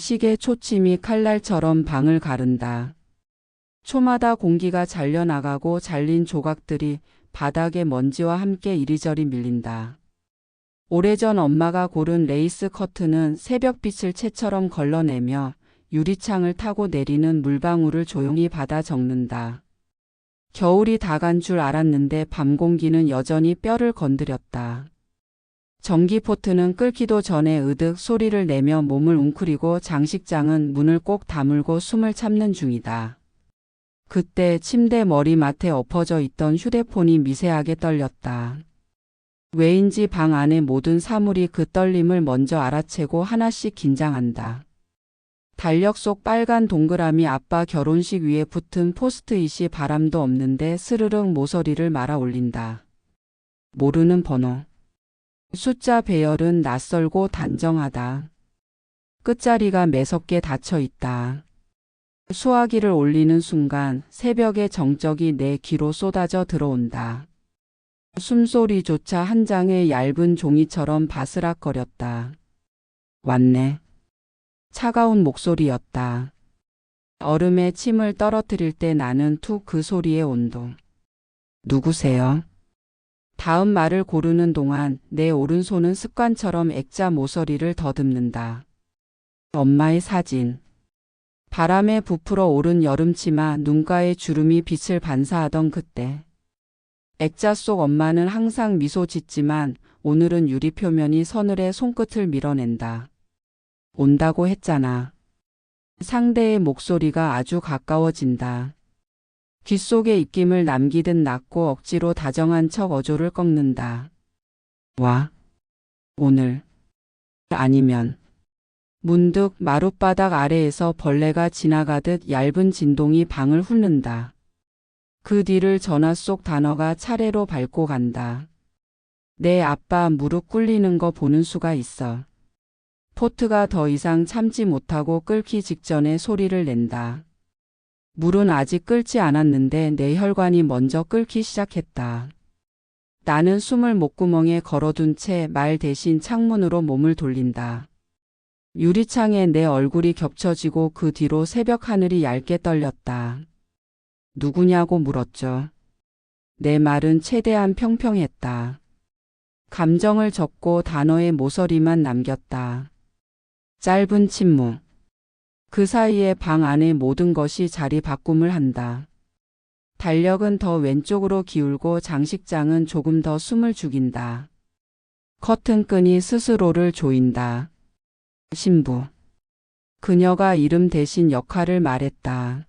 시계 초침이 칼날처럼 방을 가른다. 초마다 공기가 잘려나가고 잘린 조각들이 바닥에 먼지와 함께 이리저리 밀린다. 오래전 엄마가 고른 레이스 커튼은 새벽빛을 채처럼 걸러내며 유리창을 타고 내리는 물방울을 조용히 받아 적는다. 겨울이 다 간 줄 알았는데 밤 공기는 여전히 뼈를 건드렸다. 전기포트는 끓기도 전에 으득 소리를 내며 몸을 웅크리고 장식장은 문을 꼭 다물고 숨을 참는 중이다. 그때 침대 머리맡에 엎어져 있던 휴대폰이 미세하게 떨렸다. 왜인지 방 안의 모든 사물이 그 떨림을 먼저 알아채고 하나씩 긴장한다. 달력 속 빨간 동그라미 아빠 결혼식 위에 붙은 포스트잇이 바람도 없는데 스르륵 모서리를 말아 올린다. 모르는 번호. 숫자 배열은 낯설고 단정하다. 끝자리가 매섭게 닫혀 있다. 수화기를 올리는 순간 새벽의 정적이 내 귀로 쏟아져 들어온다. 숨소리조차 한 장의 얇은 종이처럼 바스락거렸다. 왔네. 차가운 목소리였다. 얼음에 침을 떨어뜨릴 때 나는 툭 그 소리의 온도. 누구세요? 다음 말을 고르는 동안 내 오른손은 습관처럼 액자 모서리를 더듬는다. 엄마의 사진. 바람에 부풀어 오른 여름치마 눈가에 주름이 빛을 반사하던 그때. 액자 속 엄마는 항상 미소 짓지만 오늘은 유리 표면이 서늘해 손끝을 밀어낸다. 온다고 했잖아. 상대의 목소리가 아주 가까워진다. 귓속에 입김을 남기듯 낮고 억지로 다정한 척 어조를 꺾는다. 와. 오늘. 아니면. 문득 마룻바닥 아래에서 벌레가 지나가듯 얇은 진동이 방을 훑는다. 그 뒤를 전화 속 단어가 차례로 밟고 간다. 내 아빠 무릎 꿇리는 거 보는 수가 있어. 포트가 더 이상 참지 못하고 끓기 직전에 소리를 낸다. 물은 아직 끓지 않았는데 내 혈관이 먼저 끓기 시작했다. 나는 숨을 목구멍에 걸어둔 채 말 대신 창문으로 몸을 돌린다. 유리창에 내 얼굴이 겹쳐지고 그 뒤로 새벽 하늘이 얇게 떨렸다. 누구냐고 물었죠. 내 말은 최대한 평평했다. 감정을 적고 단어의 모서리만 남겼다. 짧은 침묵. 그 사이에 방 안의 모든 것이 자리 바꿈을 한다. 달력은 더 왼쪽으로 기울고 장식장은 조금 더 숨을 죽인다. 커튼끈이 스스로를 조인다. 신부. 그녀가 이름 대신 역할을 말했다.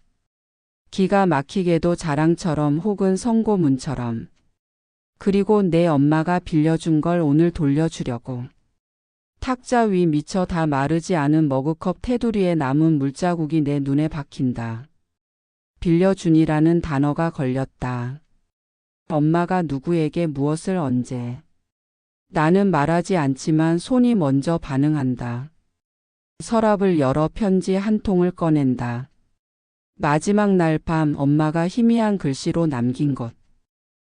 기가 막히게도 자랑처럼 혹은 성고문처럼. 그리고 내 엄마가 빌려준 걸 오늘 돌려주려고. 탁자 위 미처 다 마르지 않은 머그컵 테두리에 남은 물자국이 내 눈에 박힌다. 빌려준이라는 단어가 걸렸다. 엄마가 누구에게 무엇을 언제. 나는 말하지 않지만 손이 먼저 반응한다. 서랍을 열어 편지 한 통을 꺼낸다. 마지막 날 밤 엄마가 희미한 글씨로 남긴 것.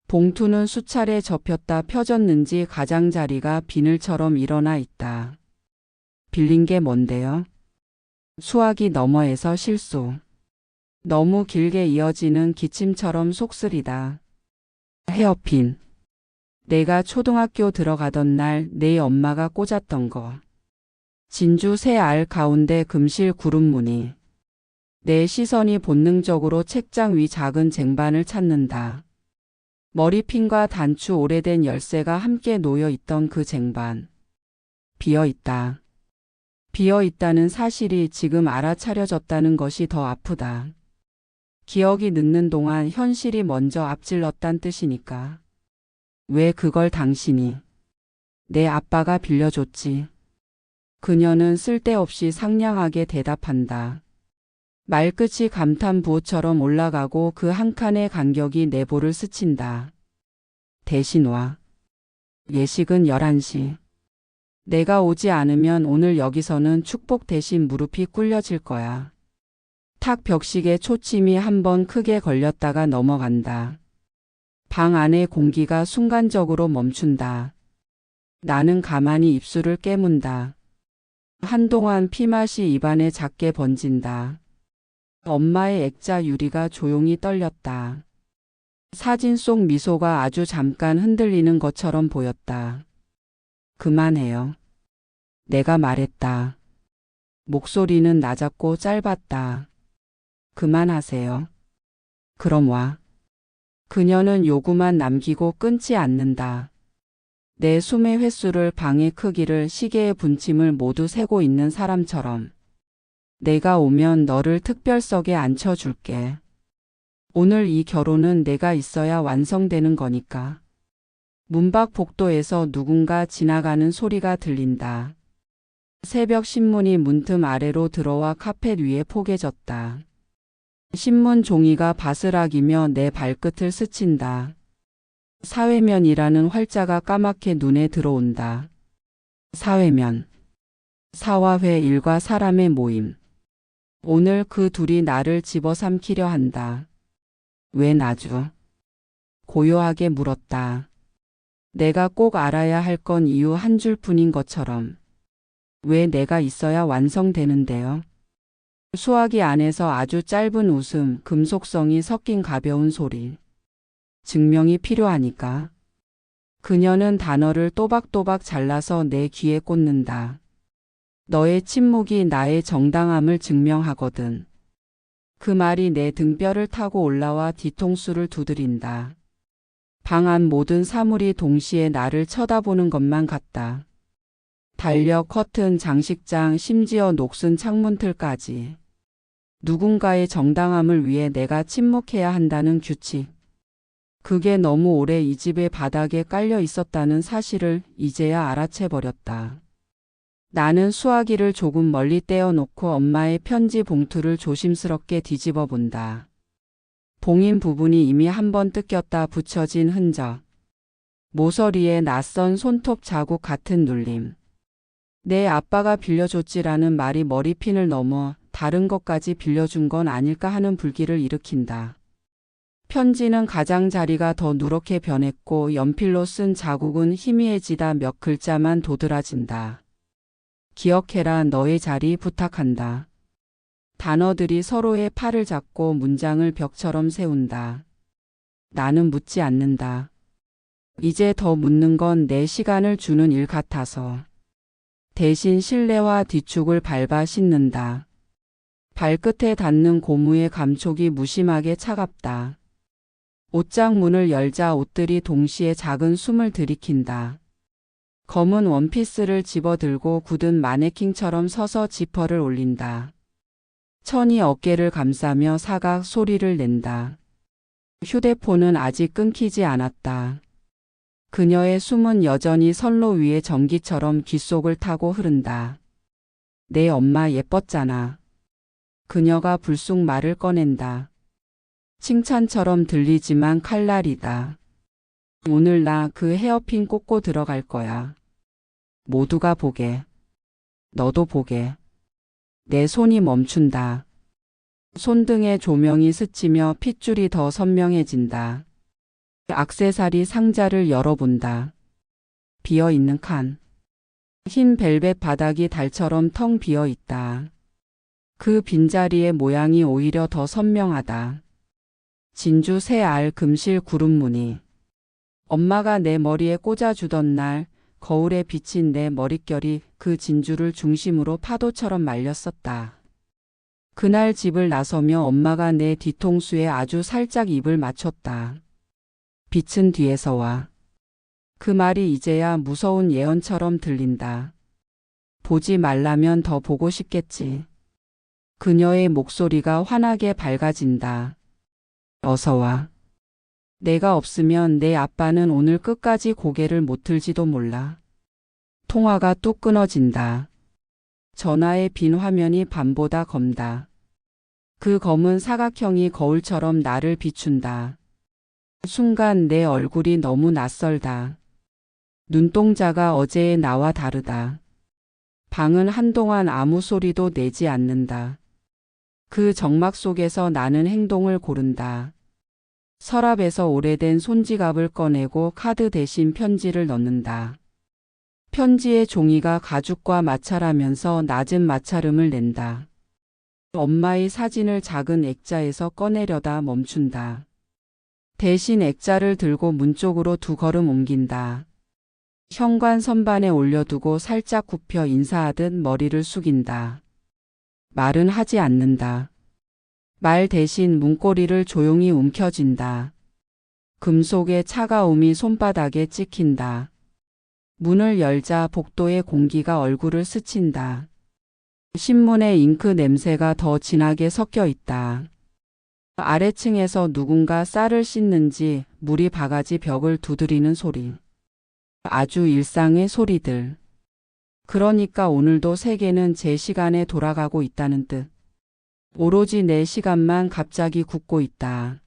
봉투는 수차례 접혔다 펴졌는지 가장자리가 비늘처럼 일어나 있다. 빌린 게 뭔데요? 수화기 너머에서 실수. 너무 길게 이어지는 기침처럼 속쓰리다. 헤어핀. 내가 초등학교 들어가던 날 내 엄마가 꽂았던 거. 진주 새 알 가운데 금실 구름무늬. 내 시선이 본능적으로 책장 위 작은 쟁반을 찾는다. 머리핀과 단추 오래된 열쇠가 함께 놓여 있던 그 쟁반. 비어 있다. 비어 있다는 사실이 지금 알아차려졌다는 것이 더 아프다. 기억이 늙는 동안 현실이 먼저 앞질렀단 뜻이니까. 왜 그걸 당신이. 내 아빠가 빌려줬지. 그녀는 쓸데없이 상냥하게 대답한다. 말끝이 감탄부호처럼 올라가고 그 한 칸의 간격이 내 볼을 스친다. 대신 와. 예식은 11시. 내가 오지 않으면 오늘 여기서는 축복 대신 무릎이 꿇려질 거야. 탁 벽식에 초침이 한번 크게 걸렸다가 넘어간다. 방 안의 공기가 순간적으로 멈춘다. 나는 가만히 입술을 깨문다. 한동안 피맛이 입안에 작게 번진다. 엄마의 액자 유리가 조용히 떨렸다. 사진 속 미소가 아주 잠깐 흔들리는 것처럼 보였다. 그만해요. 내가 말했다. 목소리는 낮았고 짧았다. 그만하세요. 그럼 와. 그녀는 요구만 남기고 끊지 않는다. 내 숨의 횟수를, 방의 크기를, 시계의 분침을 모두 세고 있는 사람처럼. 내가 오면 너를 특별석에 앉혀줄게. 오늘 이 결혼은 내가 있어야 완성되는 거니까. 문 밖 복도에서 누군가 지나가는 소리가 들린다. 새벽 신문이 문틈 아래로 들어와 카펫 위에 포개졌다. 신문 종이가 바스락이며 내 발끝을 스친다. 사회면이라는 활자가 까맣게 눈에 들어온다. 사회면. 사화회, 일과 사람의 모임. 오늘 그 둘이 나를 집어삼키려 한다. 왜 나주? 고요하게 물었다. 내가 꼭 알아야 할 건 이유 한 줄뿐인 것처럼. 왜 내가 있어야 완성되는데요? 수화기 안에서 아주 짧은 웃음, 금속성이 섞인 가벼운 소리. 증명이 필요하니까. 그녀는 단어를 또박또박 잘라서 내 귀에 꽂는다. 너의 침묵이 나의 정당함을 증명하거든. 그 말이 내 등뼈를 타고 올라와 뒤통수를 두드린다. 방 안 모든 사물이 동시에 나를 쳐다보는 것만 같다. 달력, 커튼, 장식장, 심지어 녹슨 창문틀까지. 누군가의 정당함을 위해 내가 침묵해야 한다는 규칙. 그게 너무 오래 이 집의 바닥에 깔려 있었다는 사실을 이제야 알아채버렸다. 나는 수화기를 조금 멀리 떼어놓고 엄마의 편지 봉투를 조심스럽게 뒤집어 본다. 봉인 부분이 이미 한번 뜯겼다 붙여진 흔적. 모서리에 낯선 손톱 자국 같은 눌림. 내 아빠가 빌려줬지라는 말이 머리핀을 넘어 다른 것까지 빌려준 건 아닐까 하는 불길을 일으킨다. 편지는 가장자리가 더 누렇게 변했고 연필로 쓴 자국은 희미해지다 몇 글자만 도드라진다. 기억해라, 너의 자리 부탁한다. 단어들이 서로의 팔을 잡고 문장을 벽처럼 세운다. 나는 묻지 않는다. 이제 더 묻는 건 내 시간을 주는 일 같아서. 대신 실내화 뒤축을 밟아 씻는다. 발끝에 닿는 고무의 감촉이 무심하게 차갑다. 옷장 문을 열자 옷들이 동시에 작은 숨을 들이킨다. 검은 원피스를 집어들고 굳은 마네킹처럼 서서 지퍼를 올린다. 천이 어깨를 감싸며 사각 소리를 낸다. 휴대폰은 아직 끊기지 않았다. 그녀의 숨은 여전히 선로 위의 전기처럼 귓속을 타고 흐른다. 내 엄마 예뻤잖아. 그녀가 불쑥 말을 꺼낸다. 칭찬처럼 들리지만 칼날이다. 오늘 나 그 헤어핀 꽂고 들어갈 거야. 모두가 보게. 너도 보게. 내 손이 멈춘다. 손등에 조명이 스치며 핏줄이 더 선명해진다. 액세서리 상자를 열어본다. 비어있는 칸. 흰 벨벳 바닥이 달처럼 텅 비어있다. 그 빈자리의 모양이 오히려 더 선명하다. 진주 새 알 금실 구름무늬. 엄마가 내 머리에 꽂아주던 날 거울에 비친 내 머릿결이 그 진주를 중심으로 파도처럼 말렸었다. 그날 집을 나서며 엄마가 내 뒤통수에 아주 살짝 입을 맞췄다. 빛은 뒤에서 와. 그 말이 이제야 무서운 예언처럼 들린다. 보지 말라면 더 보고 싶겠지. 그녀의 목소리가 환하게 밝아진다. 어서 와. 내가 없으면 내 아빠는 오늘 끝까지 고개를 못 들지도 몰라. 통화가 뚝 끊어진다. 전화의 빈 화면이 밤보다 검다. 그 검은 사각형이 거울처럼 나를 비춘다. 순간 내 얼굴이 너무 낯설다. 눈동자가 어제의 나와 다르다. 방은 한동안 아무 소리도 내지 않는다. 그 정막 속에서 나는 행동을 고른다. 서랍에서 오래된 손지갑을 꺼내고 카드 대신 편지를 넣는다. 편지의 종이가 가죽과 마찰하면서 낮은 마찰음을 낸다. 엄마의 사진을 작은 액자에서 꺼내려다 멈춘다. 대신 액자를 들고 문 쪽으로 2걸음 옮긴다. 현관 선반에 올려두고 살짝 굽혀 인사하듯 머리를 숙인다. 말은 하지 않는다. 말 대신 문고리를 조용히 움켜쥔다. 금속의 차가움이 손바닥에 찍힌다. 문을 열자 복도의 공기가 얼굴을 스친다. 신문에 잉크 냄새가 더 진하게 섞여 있다. 아래층에서 누군가 쌀을 씻는지 물이 바가지 벽을 두드리는 소리. 아주 일상의 소리들. 그러니까 오늘도 세계는 제 시간에 돌아가고 있다는 뜻. 오로지 내 시간만 갑자기 굳고 있다.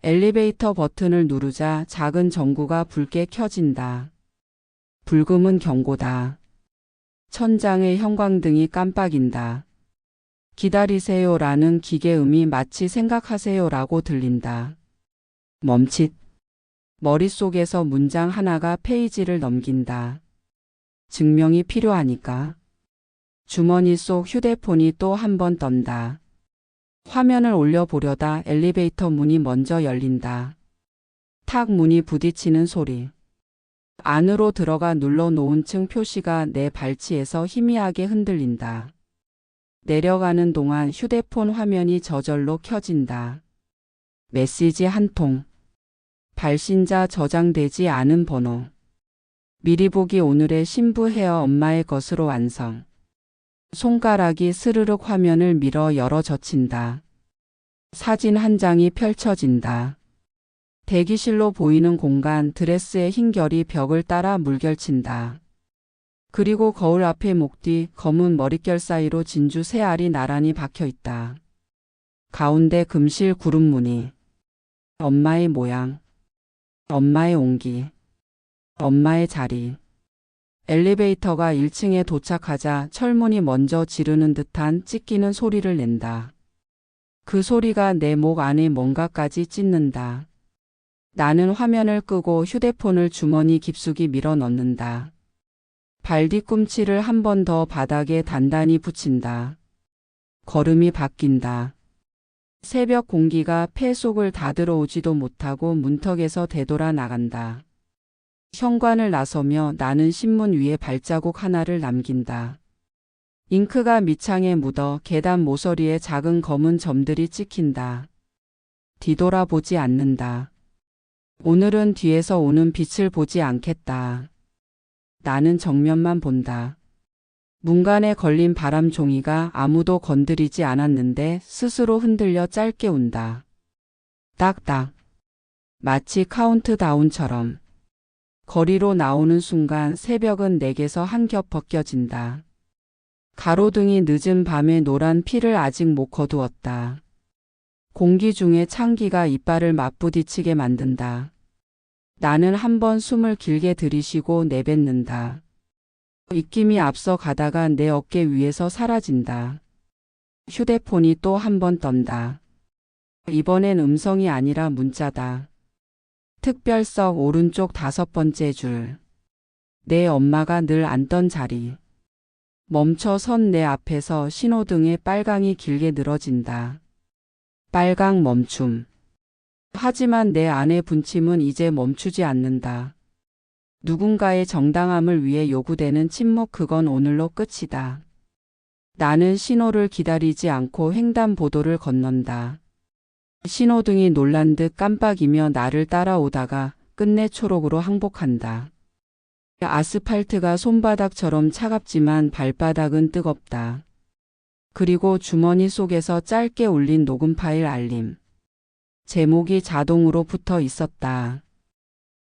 엘리베이터 버튼을 누르자 작은 전구가 붉게 켜진다. 불금은 경고다. 천장의 형광등이 깜빡인다. 기다리세요라는 기계음이 마치 생각하세요라고 들린다. 멈칫. 머릿속에서 문장 하나가 페이지를 넘긴다. 증명이 필요하니까. 주머니 속 휴대폰이 또 한 번 떤다. 화면을 올려보려다 엘리베이터 문이 먼저 열린다. 탁 문이 부딪히는 소리. 안으로 들어가 눌러놓은 층 표시가 내 발치에서 희미하게 흔들린다. 내려가는 동안 휴대폰 화면이 저절로 켜진다. 메시지 한 통. 발신자 저장되지 않은 번호. 미리 보기 오늘의 신부 헤어 엄마의 것으로 완성. 손가락이 스르륵 화면을 밀어 열어 젖힌다. 사진 한 장이 펼쳐진다. 대기실로 보이는 공간 드레스의 흰 결이 벽을 따라 물결친다. 그리고 거울 앞에 목 뒤 검은 머릿결 사이로 진주 세 알이 나란히 박혀 있다. 가운데 금실 구름무늬. 엄마의 모양. 엄마의 온기. 엄마의 자리. 엘리베이터가 1층에 도착하자 철문이 먼저 지르는 듯한 찢기는 소리를 낸다. 그 소리가 내 목 안에 뭔가까지 찢는다. 나는 화면을 끄고 휴대폰을 주머니 깊숙이 밀어 넣는다. 발 뒤꿈치를 한 번 더 바닥에 단단히 붙인다. 걸음이 바뀐다. 새벽 공기가 폐 속을 다 들어오지도 못하고 문턱에서 되돌아 나간다. 현관을 나서며 나는 신문 위에 발자국 하나를 남긴다. 잉크가 밑창에 묻어 계단 모서리에 작은 검은 점들이 찍힌다. 뒤돌아보지 않는다. 오늘은 뒤에서 오는 빛을 보지 않겠다. 나는 정면만 본다. 문간에 걸린 바람 종이가 아무도 건드리지 않았는데 스스로 흔들려 짧게 운다. 딱딱. 마치 카운트다운처럼. 거리로 나오는 순간 새벽은 내게서 한 겹 벗겨진다. 가로등이 늦은 밤에 노란 피를 아직 못 거두었다. 공기 중에 찬기가 이빨을 맞부딪히게 만든다. 나는 한 번 숨을 길게 들이쉬고 내뱉는다. 입김이 앞서 가다가 내 어깨 위에서 사라진다. 휴대폰이 또 한 번 떤다. 이번엔 음성이 아니라 문자다. 특별석 오른쪽 5번째 줄. 내 엄마가 늘 앉던 자리. 멈춰 선 내 앞에서 신호등의 빨강이 길게 늘어진다. 빨강 멈춤. 하지만 내 안의 분침은 이제 멈추지 않는다. 누군가의 정당함을 위해 요구되는 침묵, 그건 오늘로 끝이다. 나는 신호를 기다리지 않고 횡단보도를 건넌다. 신호등이 놀란 듯 깜빡이며 나를 따라오다가 끝내 초록으로 항복한다. 아스팔트가 손바닥처럼 차갑지만 발바닥은 뜨겁다. 그리고 주머니 속에서 짧게 울린 녹음 파일 알림. 제목이 자동으로 붙어 있었다.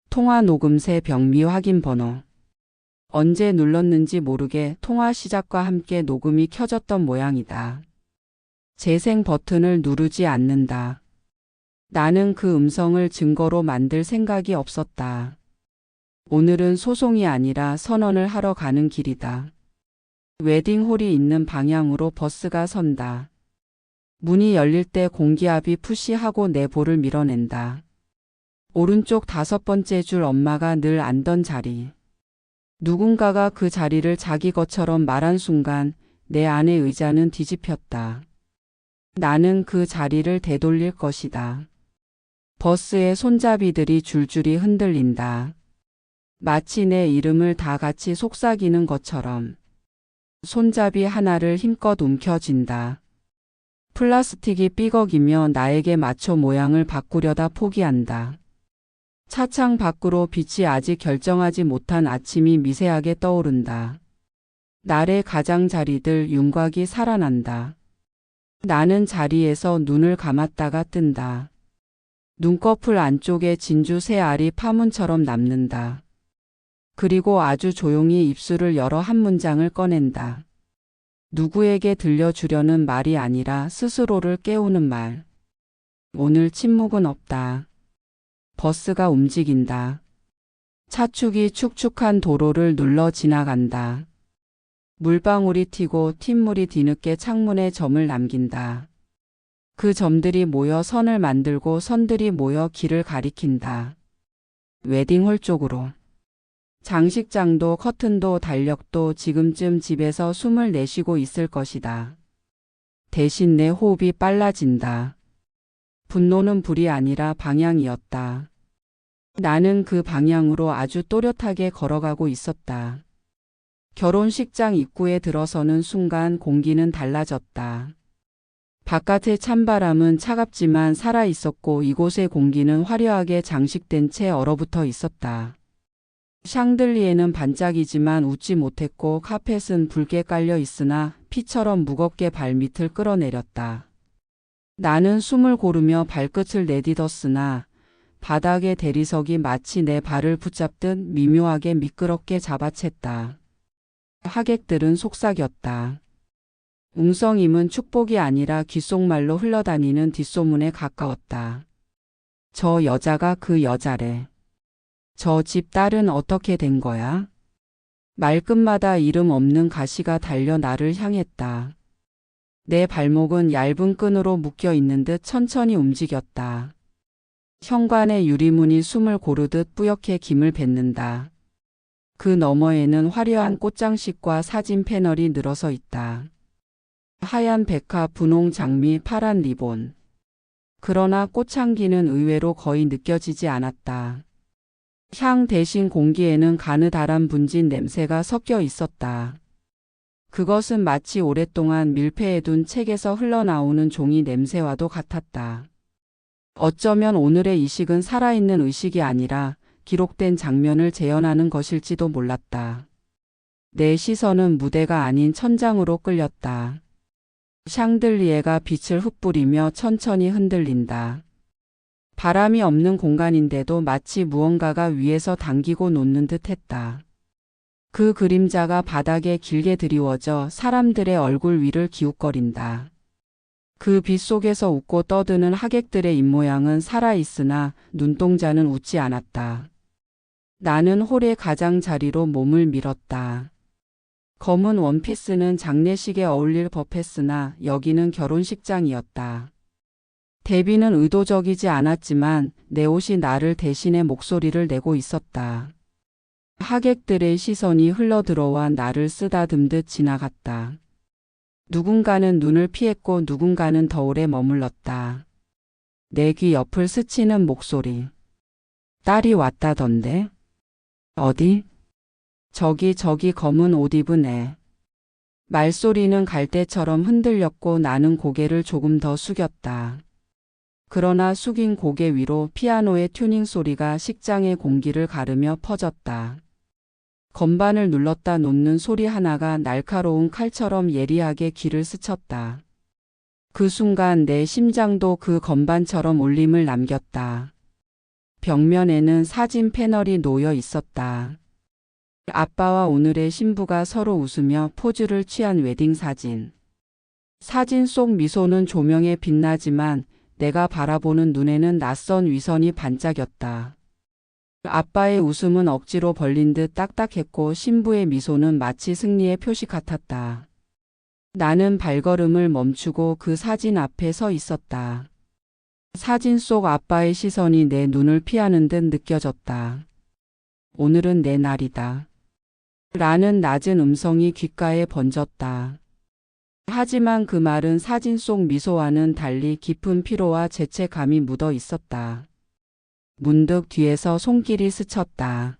통화 녹음새 병미 확인 번호. 언제 눌렀는지 모르게 통화 시작과 함께 녹음이 켜졌던 모양이다. 재생 버튼을 누르지 않는다. 나는 그 음성을 증거로 만들 생각이 없었다. 오늘은 소송이 아니라 선언을 하러 가는 길이다. 웨딩홀이 있는 방향으로 버스가 선다. 문이 열릴 때 공기압이 푸시하고 내 볼을 밀어낸다. 오른쪽 5번째 줄 엄마가 늘 앉던 자리. 누군가가 그 자리를 자기 것처럼 말한 순간 내 안의 의자는 뒤집혔다. 나는 그 자리를 되돌릴 것이다. 버스의 손잡이들이 줄줄이 흔들린다. 마치 내 이름을 다 같이 속삭이는 것처럼. 손잡이 하나를 힘껏 움켜쥔다. 플라스틱이 삐걱이며 나에게 맞춰 모양을 바꾸려다 포기한다. 차창 밖으로 빛이 아직 결정하지 못한 아침이 미세하게 떠오른다. 날의 가장자리들 윤곽이 살아난다. 나는 자리에서 눈을 감았다가 뜬다. 눈꺼풀 안쪽에 진주 새 알이 파문처럼 남는다. 그리고 아주 조용히 입술을 열어 한 문장을 꺼낸다. 누구에게 들려주려는 말이 아니라 스스로를 깨우는 말. 오늘 침묵은 없다. 버스가 움직인다. 차축이 축축한 도로를 눌러 지나간다. 물방울이 튀고 튄물이 뒤늦게 창문에 점을 남긴다. 그 점들이 모여 선을 만들고 선들이 모여 길을 가리킨다. 웨딩홀 쪽으로. 장식장도 커튼도 달력도 지금쯤 집에서 숨을 내쉬고 있을 것이다. 대신 내 호흡이 빨라진다. 분노는 불이 아니라 방향이었다. 나는 그 방향으로 아주 또렷하게 걸어가고 있었다. 결혼식장 입구에 들어서는 순간 공기는 달라졌다. 바깥의 찬바람은 차갑지만 살아있었고 이곳의 공기는 화려하게 장식된 채 얼어붙어 있었다. 샹들리에는 반짝이지만 웃지 못했고 카펫은 붉게 깔려 있으나 피처럼 무겁게 발밑을 끌어내렸다. 나는 숨을 고르며 발끝을 내딛었으나 바닥의 대리석이 마치 내 발을 붙잡듯 미묘하게 미끄럽게 잡아챘다. 하객들은 속삭였다. 웅성임은 축복이 아니라 귓속말로 흘러다니는 뒷소문에 가까웠다. 저 여자가 그 여자래. 저 집 딸은 어떻게 된 거야? 말끝마다 이름 없는 가시가 달려 나를 향했다. 내 발목은 얇은 끈으로 묶여 있는 듯 천천히 움직였다. 현관의 유리문이 숨을 고르듯 뿌옇게 김을 뱉는다. 그 너머에는 화려한 꽃장식과 사진 패널이 늘어서 있다. 하얀 백화, 분홍 장미, 파란 리본. 그러나 꽃향기는 의외로 거의 느껴지지 않았다. 향 대신 공기에는 가느다란 분진 냄새가 섞여 있었다. 그것은 마치 오랫동안 밀폐해둔 책에서 흘러나오는 종이 냄새와도 같았다. 어쩌면 오늘의 이식은 살아있는 의식이 아니라 기록된 장면을 재현하는 것일지도 몰랐다. 내 시선은 무대가 아닌 천장으로 끌렸다. 샹들리에가 빛을 흩뿌리며 천천히 흔들린다. 바람이 없는 공간인데도 마치 무언가가 위에서 당기고 놓는 듯 했다. 그 그림자가 바닥에 길게 드리워져 사람들의 얼굴 위를 기웃거린다. 그 빛 속에서 웃고 떠드는 하객들의 입모양은 살아있으나 눈동자는 웃지 않았다. 나는 홀의 가장자리로 몸을 밀었다. 검은 원피스는 장례식에 어울릴 법했으나 여기는 결혼식장이었다. 대비는 의도적이지 않았지만 내 옷이 나를 대신해 목소리를 내고 있었다. 하객들의 시선이 흘러들어와 나를 쓰다듬듯 지나갔다. 누군가는 눈을 피했고 누군가는 더 오래 머물렀다. 내 귀 옆을 스치는 목소리. 딸이 왔다던데? 어디? 저기 검은 옷 입은 애. 말소리는 갈대처럼 흔들렸고 나는 고개를 조금 더 숙였다. 그러나 숙인 고개 위로 피아노의 튜닝 소리가 식장의 공기를 가르며 퍼졌다. 건반을 눌렀다 놓는 소리 하나가 날카로운 칼처럼 예리하게 귀를 스쳤다. 그 순간 내 심장도 그 건반처럼 울림을 남겼다. 벽면에는 사진 패널이 놓여 있었다. 아빠와 오늘의 신부가 서로 웃으며 포즈를 취한 웨딩 사진. 사진 속 미소는 조명에 빛나지만 내가 바라보는 눈에는 낯선 위선이 반짝였다. 아빠의 웃음은 억지로 벌린 듯 딱딱했고 신부의 미소는 마치 승리의 표시 같았다. 나는 발걸음을 멈추고 그 사진 앞에 서 있었다. 사진 속 아빠의 시선이 내 눈을 피하는 듯 느껴졌다. 오늘은 내 날이다. 라는 낮은 음성이 귓가에 번졌다. 하지만 그 말은 사진 속 미소와는 달리 깊은 피로와 죄책감이 묻어 있었다. 문득 뒤에서 손길이 스쳤다.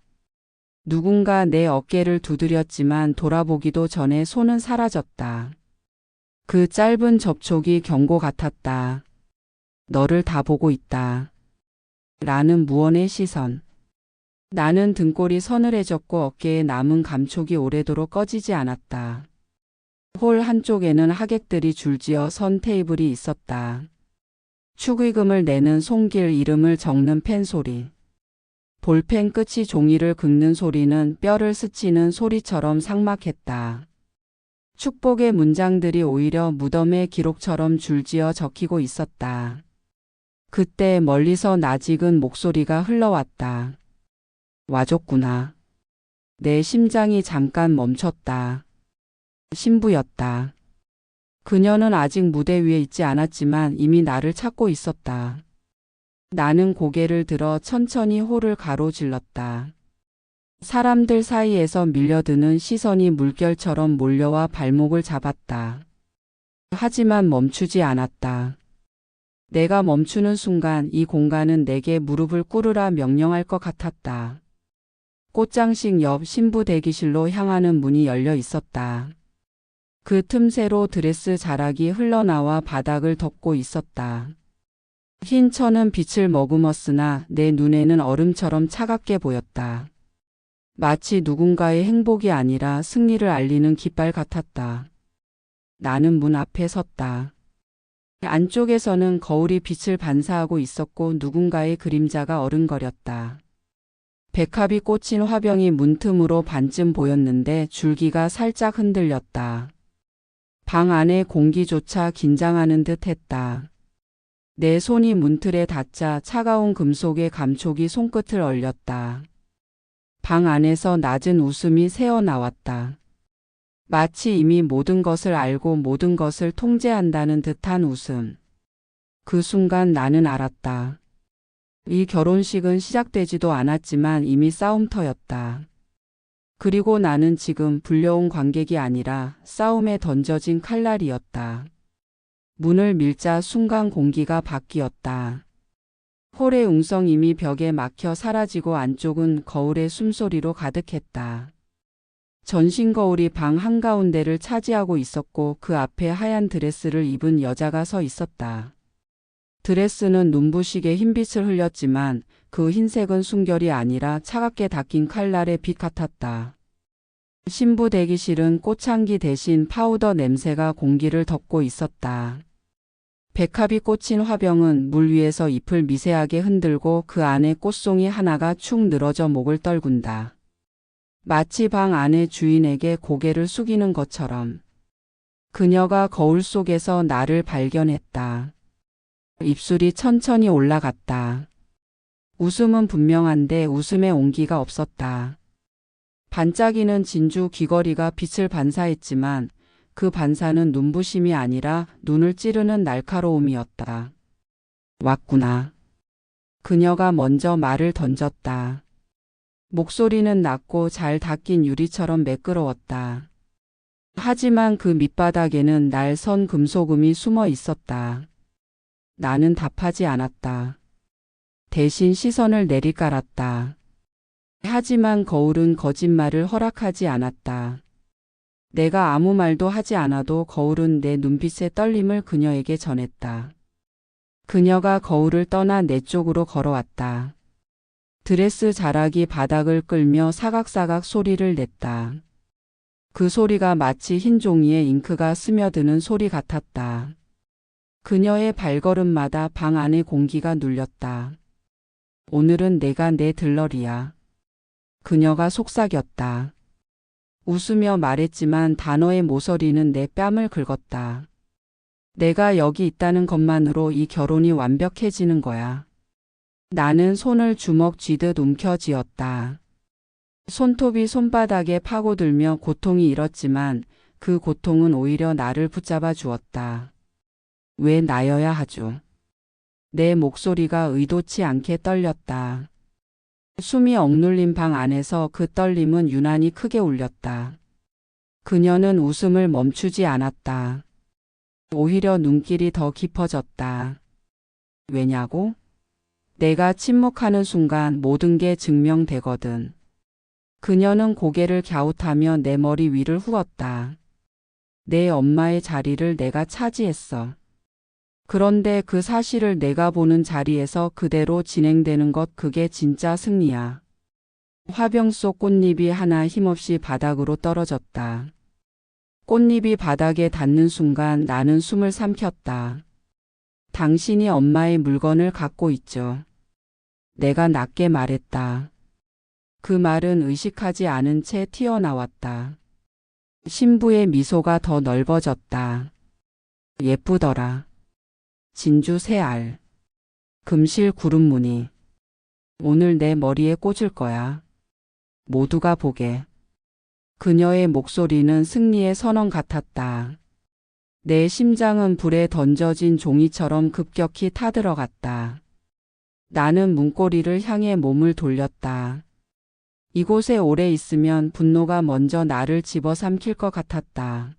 누군가 내 어깨를 두드렸지만 돌아보기도 전에 손은 사라졌다. 그 짧은 접촉이 경고 같았다. 너를 다 보고 있다. 라는 무언의 시선. 나는 등골이 서늘해졌고 어깨에 남은 감촉이 오래도록 꺼지지 않았다. 홀 한쪽에는 하객들이 줄지어 선 테이블이 있었다. 축의금을 내는 손길, 이름을 적는 펜 소리. 볼펜 끝이 종이를 긁는 소리는 뼈를 스치는 소리처럼 삭막했다. 축복의 문장들이 오히려 무덤의 기록처럼 줄지어 적히고 있었다. 그때 멀리서 낯익은 목소리가 흘러왔다. 와줬구나. 내 심장이 잠깐 멈췄다. 신부였다. 그녀는 아직 무대 위에 있지 않았지만 이미 나를 찾고 있었다. 나는 고개를 들어 천천히 홀을 가로질렀다. 사람들 사이에서 밀려드는 시선이 물결처럼 몰려와 발목을 잡았다. 하지만 멈추지 않았다. 내가 멈추는 순간 이 공간은 내게 무릎을 꿇으라 명령할 것 같았다. 꽃장식 옆 신부 대기실로 향하는 문이 열려 있었다. 그 틈새로 드레스 자락이 흘러나와 바닥을 덮고 있었다. 흰 천은 빛을 머금었으나 내 눈에는 얼음처럼 차갑게 보였다. 마치 누군가의 행복이 아니라 승리를 알리는 깃발 같았다. 나는 문 앞에 섰다. 안쪽에서는 거울이 빛을 반사하고 있었고 누군가의 그림자가 어른거렸다. 백합이 꽂힌 화병이 문틈으로 반쯤 보였는데 줄기가 살짝 흔들렸다. 방 안의 공기조차 긴장하는 듯 했다. 내 손이 문틀에 닿자 차가운 금속의 감촉이 손끝을 얼렸다. 방 안에서 낮은 웃음이 새어나왔다. 마치 이미 모든 것을 알고 모든 것을 통제한다는 듯한 웃음. 그 순간 나는 알았다. 이 결혼식은 시작되지도 않았지만 이미 싸움터였다. 그리고 나는 지금 불려온 관객이 아니라 싸움에 던져진 칼날이었다. 문을 밀자 순간 공기가 바뀌었다. 홀의 웅성임이 벽에 막혀 사라지고 안쪽은 거울의 숨소리로 가득했다. 전신 거울이 방 한가운데를 차지하고 있었고 그 앞에 하얀 드레스를 입은 여자가 서 있었다. 드레스는 눈부시게 흰빛을 흘렸지만 그 흰색은 순결이 아니라 차갑게 닦인 칼날의 빛 같았다. 신부 대기실은 꽃향기 대신 파우더 냄새가 공기를 덮고 있었다. 백합이 꽂힌 화병은 물 위에서 잎을 미세하게 흔들고 그 안에 꽃송이 하나가 축 늘어져 목을 떨군다. 마치 방 안의 주인에게 고개를 숙이는 것처럼. 그녀가 거울 속에서 나를 발견했다. 입술이 천천히 올라갔다. 웃음은 분명한데 웃음에 온기가 없었다. 반짝이는 진주 귀걸이가 빛을 반사했지만 그 반사는 눈부심이 아니라 눈을 찌르는 날카로움이었다. 왔구나. 그녀가 먼저 말을 던졌다. 목소리는 낮고 잘 닦인 유리처럼 매끄러웠다. 하지만 그 밑바닥에는 날 선 금속음이 숨어 있었다. 나는 답하지 않았다. 대신 시선을 내리깔았다. 하지만 거울은 거짓말을 허락하지 않았다. 내가 아무 말도 하지 않아도 거울은 내 눈빛의 떨림을 그녀에게 전했다. 그녀가 거울을 떠나 내 쪽으로 걸어왔다. 드레스 자락이 바닥을 끌며 사각사각 소리를 냈다. 그 소리가 마치 흰 종이에 잉크가 스며드는 소리 같았다. 그녀의 발걸음마다 방 안의 공기가 눌렸다. 오늘은 내가 내 들러리야. 그녀가 속삭였다. 웃으며 말했지만 단어의 모서리는 내 뺨을 긁었다. 내가 여기 있다는 것만으로 이 결혼이 완벽해지는 거야. 나는 손을 주먹 쥐듯 움켜쥐었다. 손톱이 손바닥에 파고들며 고통이 일었지만 그 고통은 오히려 나를 붙잡아 주었다. 왜 나여야 하죠? 내 목소리가 의도치 않게 떨렸다. 숨이 억눌린 방 안에서 그 떨림은 유난히 크게 울렸다. 그녀는 웃음을 멈추지 않았다. 오히려 눈길이 더 깊어졌다. 왜냐고? 내가 침묵하는 순간 모든 게 증명되거든. 그녀는 고개를 갸웃하며 내 머리 위를 후었다. 내 엄마의 자리를 내가 차지했어. 그런데 그 사실을 내가 보는 자리에서 그대로 진행되는 것, 그게 진짜 승리야. 화병 속 꽃잎이 하나 힘없이 바닥으로 떨어졌다. 꽃잎이 바닥에 닿는 순간 나는 숨을 삼켰다. 당신이 엄마의 물건을 갖고 있죠. 내가 낮게 말했다. 그 말은 의식하지 않은 채 튀어나왔다. 신부의 미소가 더 넓어졌다. 예쁘더라. 진주 새알. 금실 구름무늬. 오늘 내 머리에 꽂을 거야. 모두가 보게. 그녀의 목소리는 승리의 선언 같았다. 내 심장은 불에 던져진 종이처럼 급격히 타들어갔다. 나는 문고리를 향해 몸을 돌렸다. 이곳에 오래 있으면 분노가 먼저 나를 집어삼킬 것 같았다.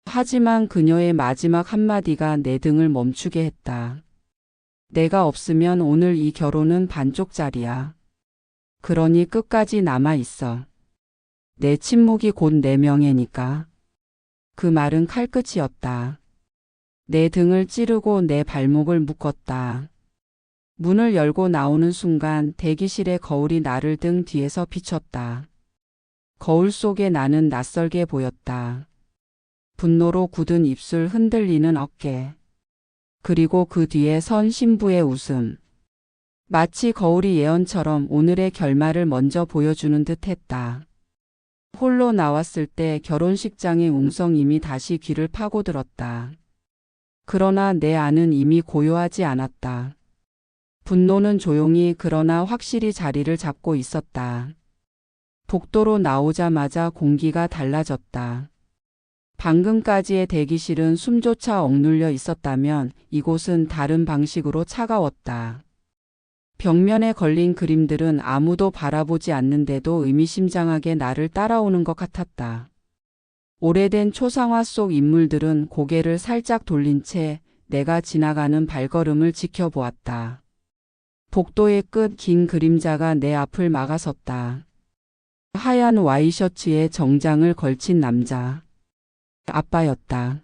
하지만 그녀의 마지막 한마디가 내 등을 멈추게 했다. 내가 없으면 오늘 이 결혼은 반쪽짜리야. 그러니 끝까지 남아 있어. 내 침묵이 곧 내 명예니까. 그 말은 칼끝이었다. 내 등을 찌르고 내 발목을 묶었다. 문을 열고 나오는 순간 대기실의 거울이 나를 등 뒤에서 비췄다. 거울 속에 나는 낯설게 보였다. 분노로 굳은 입술, 흔들리는 어깨. 그리고 그 뒤에 선 신부의 웃음. 마치 거울이 예언처럼 오늘의 결말을 먼저 보여주는 듯 했다. 홀로 나왔을 때 결혼식장의 웅성임이 다시 귀를 파고들었다. 그러나 내 안은 이미 고요하지 않았다. 분노는 조용히 그러나 확실히 자리를 잡고 있었다. 복도로 나오자마자 공기가 달라졌다. 방금까지의 대기실은 숨조차 억눌려 있었다면 이곳은 다른 방식으로 차가웠다. 벽면에 걸린 그림들은 아무도 바라보지 않는데도 의미심장하게 나를 따라오는 것 같았다. 오래된 초상화 속 인물들은 고개를 살짝 돌린 채 내가 지나가는 발걸음을 지켜보았다. 복도의 끝 긴 그림자가 내 앞을 막아섰다. 하얀 와이셔츠에 정장을 걸친 남자. 아빠였다.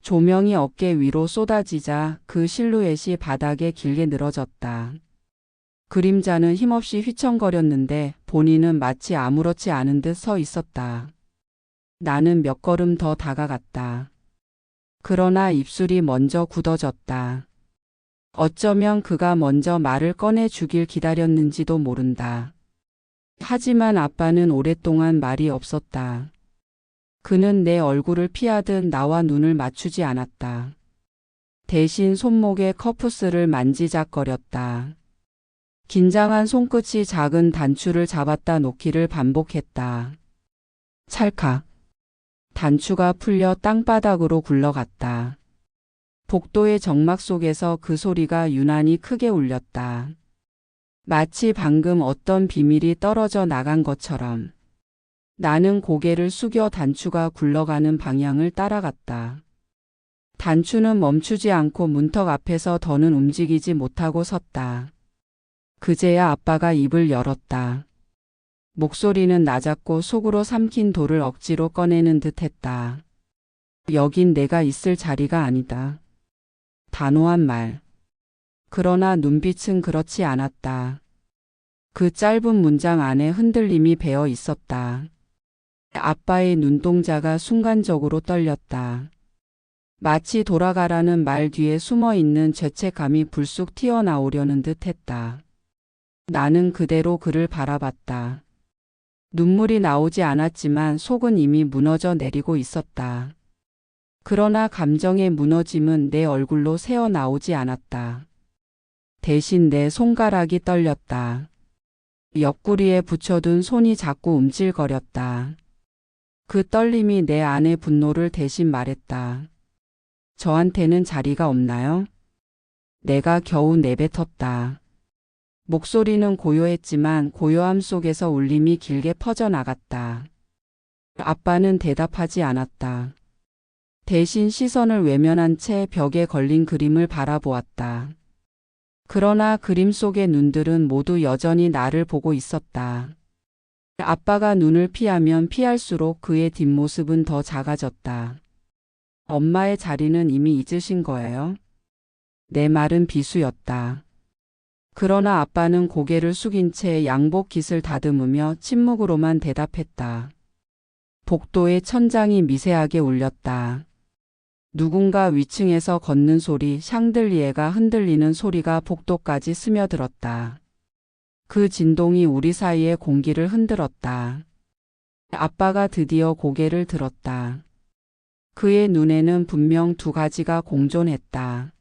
조명이 어깨 위로 쏟아지자 그 실루엣이 바닥에 길게 늘어졌다. 그림자는 힘없이 휘청거렸는데 본인은 마치 아무렇지 않은 듯 서 있었다. 나는 몇 걸음 더 다가갔다. 그러나 입술이 먼저 굳어졌다. 어쩌면 그가 먼저 말을 꺼내주길 기다렸는지도 모른다. 하지만 아빠는 오랫동안 말이 없었다. 그는 내 얼굴을 피하듯 나와 눈을 맞추지 않았다. 대신 손목에 커프스를 만지작거렸다. 긴장한 손끝이 작은 단추를 잡았다 놓기를 반복했다. 찰칵. 단추가 풀려 땅바닥으로 굴러갔다. 복도의 정막 속에서 그 소리가 유난히 크게 울렸다. 마치 방금 어떤 비밀이 떨어져 나간 것처럼. 나는 고개를 숙여 단추가 굴러가는 방향을 따라갔다. 단추는 멈추지 않고 문턱 앞에서 더는 움직이지 못하고 섰다. 그제야 아빠가 입을 열었다. 목소리는 낮았고 속으로 삼킨 돌을 억지로 꺼내는 듯 했다. 여긴 내가 있을 자리가 아니다. 단호한 말. 그러나 눈빛은 그렇지 않았다. 그 짧은 문장 안에 흔들림이 배어 있었다. 아빠의 눈동자가 순간적으로 떨렸다. 마치 돌아가라는 말 뒤에 숨어있는 죄책감이 불쑥 튀어나오려는 듯 했다. 나는 그대로 그를 바라봤다. 눈물이 나오지 않았지만 속은 이미 무너져 내리고 있었다. 그러나 감정의 무너짐은 내 얼굴로 새어나오지 않았다. 대신 내 손가락이 떨렸다. 옆구리에 붙여둔 손이 자꾸 움찔거렸다. 그 떨림이 내 안의 분노를 대신 말했다. 저한테는 자리가 없나요? 내가 겨우 내뱉었다. 목소리는 고요했지만 고요함 속에서 울림이 길게 퍼져나갔다. 아빠는 대답하지 않았다. 대신 시선을 외면한 채 벽에 걸린 그림을 바라보았다. 그러나 그림 속의 눈들은 모두 여전히 나를 보고 있었다. 아빠가 눈을 피하면 피할수록 그의 뒷모습은 더 작아졌다. 엄마의 자리는 이미 잊으신 거예요? 내 말은 비수였다. 그러나 아빠는 고개를 숙인 채 양복 깃을 다듬으며 침묵으로만 대답했다. 복도의 천장이 미세하게 울렸다. 누군가 위층에서 걷는 소리, 샹들리에가 흔들리는 소리가 복도까지 스며들었다. 그 진동이 우리 사이의 공기를 흔들었다. 아빠가 드디어 고개를 들었다. 그의 눈에는 분명 두 가지가 공존했다.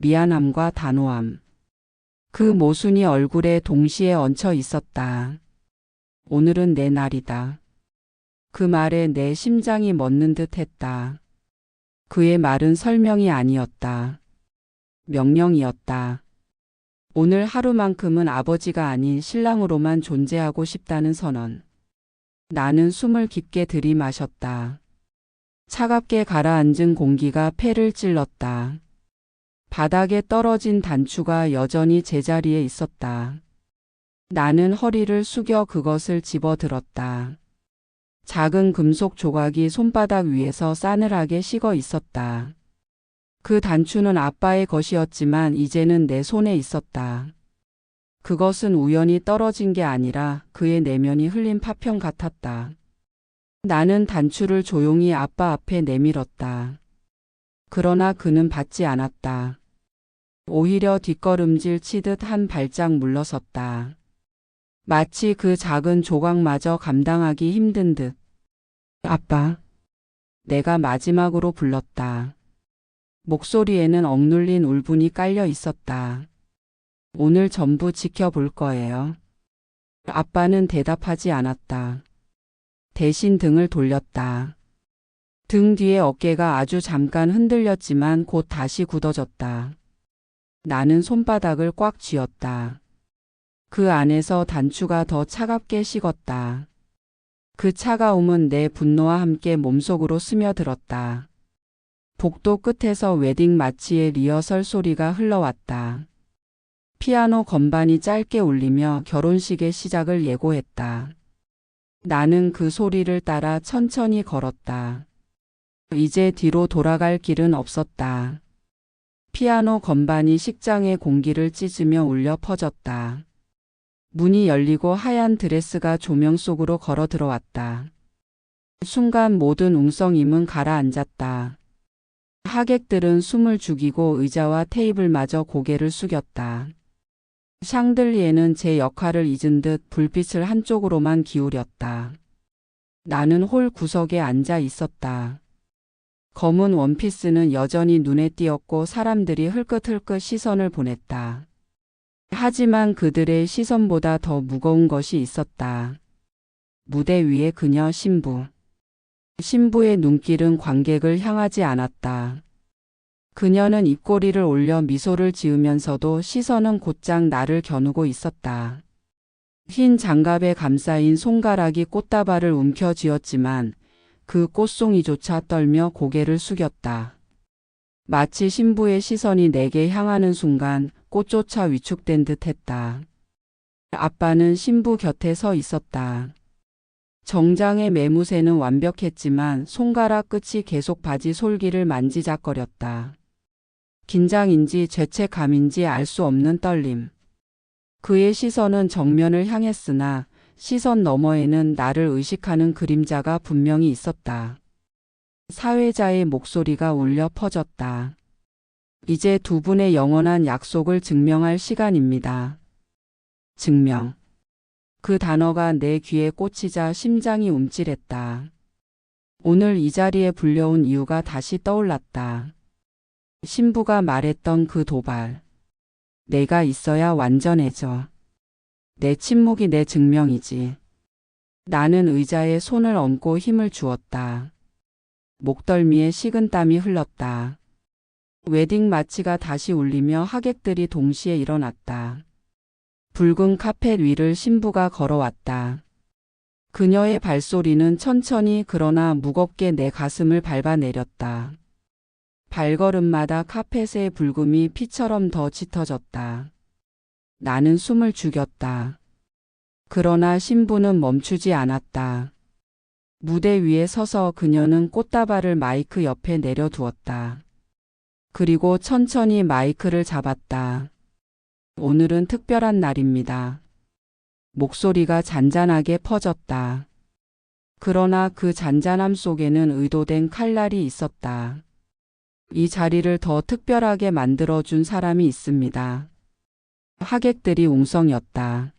미안함과 단호함. 그 모순이 얼굴에 동시에 얹혀 있었다. 오늘은 내 날이다. 그 말에 내 심장이 멎는 듯 했다. 그의 말은 설명이 아니었다. 명령이었다. 오늘 하루만큼은 아버지가 아닌 신랑으로만 존재하고 싶다는 선언. 나는 숨을 깊게 들이마셨다. 차갑게 가라앉은 공기가 폐를 찔렀다. 바닥에 떨어진 단추가 여전히 제자리에 있었다. 나는 허리를 숙여 그것을 집어들었다. 작은 금속 조각이 손바닥 위에서 싸늘하게 식어 있었다. 그 단추는 아빠의 것이었지만 이제는 내 손에 있었다. 그것은 우연히 떨어진 게 아니라 그의 내면이 흘린 파편 같았다. 나는 단추를 조용히 아빠 앞에 내밀었다. 그러나 그는 받지 않았다. 오히려 뒷걸음질 치듯 한 발짝 물러섰다. 마치 그 작은 조각마저 감당하기 힘든 듯. 아빠. 내가 마지막으로 불렀다. 목소리에는 억눌린 울분이 깔려 있었다. 오늘 전부 지켜볼 거예요. 아빠는 대답하지 않았다. 대신 등을 돌렸다. 등 뒤에 어깨가 아주 잠깐 흔들렸지만 곧 다시 굳어졌다. 나는 손바닥을 꽉 쥐었다. 그 안에서 단추가 더 차갑게 식었다. 그 차가움은 내 분노와 함께 몸속으로 스며들었다. 복도 끝에서 웨딩 마치의 리허설 소리가 흘러왔다. 피아노 건반이 짧게 울리며 결혼식의 시작을 예고했다. 나는 그 소리를 따라 천천히 걸었다. 이제 뒤로 돌아갈 길은 없었다. 피아노 건반이 식장의 공기를 찢으며 울려 퍼졌다. 문이 열리고 하얀 드레스가 조명 속으로 걸어 들어왔다. 순간 모든 웅성임은 가라앉았다. 하객들은 숨을 죽이고 의자와 테이블마저 고개를 숙였다. 샹들리에는 제 역할을 잊은 듯 불빛을 한쪽으로만 기울였다. 나는 홀 구석에 앉아 있었다. 검은 원피스는 여전히 눈에 띄었고 사람들이 흘끗흘끗 시선을 보냈다. 하지만 그들의 시선보다 더 무거운 것이 있었다. 무대 위에 그녀 신부. 신부의 눈길은 관객을 향하지 않았다. 그녀는 입꼬리를 올려 미소를 지으면서도 시선은 곧장 나를 겨누고 있었다. 흰 장갑에 감싸인 손가락이 꽃다발을 움켜쥐었지만 그 꽃송이조차 떨며 고개를 숙였다. 마치 신부의 시선이 내게 향하는 순간 꽃조차 위축된 듯 했다. 아빠는 신부 곁에 서 있었다. 정장의 매무새는 완벽했지만 손가락 끝이 계속 바지 솔기를 만지작거렸다. 긴장인지 죄책감인지 알 수 없는 떨림. 그의 시선은 정면을 향했으나 시선 너머에는 나를 의식하는 그림자가 분명히 있었다. 사회자의 목소리가 울려 퍼졌다. 이제 두 분의 영원한 약속을 증명할 시간입니다. 증명. 그 단어가 내 귀에 꽂히자 심장이 움찔했다. 오늘 이 자리에 불려온 이유가 다시 떠올랐다. 신부가 말했던 그 도발. 내가 있어야 완전해져. 내 침묵이 내 증명이지. 나는 의자에 손을 얹고 힘을 주었다. 목덜미에 식은 땀이 흘렀다. 웨딩 마치가 다시 울리며 하객들이 동시에 일어났다. 붉은 카펫 위를 신부가 걸어왔다. 그녀의 발소리는 천천히 그러나 무겁게 내 가슴을 밟아내렸다. 발걸음마다 카펫의 붉음이 피처럼 더 짙어졌다. 나는 숨을 죽였다. 그러나 신부는 멈추지 않았다. 무대 위에 서서 그녀는 꽃다발을 마이크 옆에 내려두었다. 그리고 천천히 마이크를 잡았다. 오늘은 특별한 날입니다. 목소리가 잔잔하게 퍼졌다. 그러나 그 잔잔함 속에는 의도된 칼날이 있었다. 이 자리를 더 특별하게 만들어준 사람이 있습니다. 하객들이 웅성였다.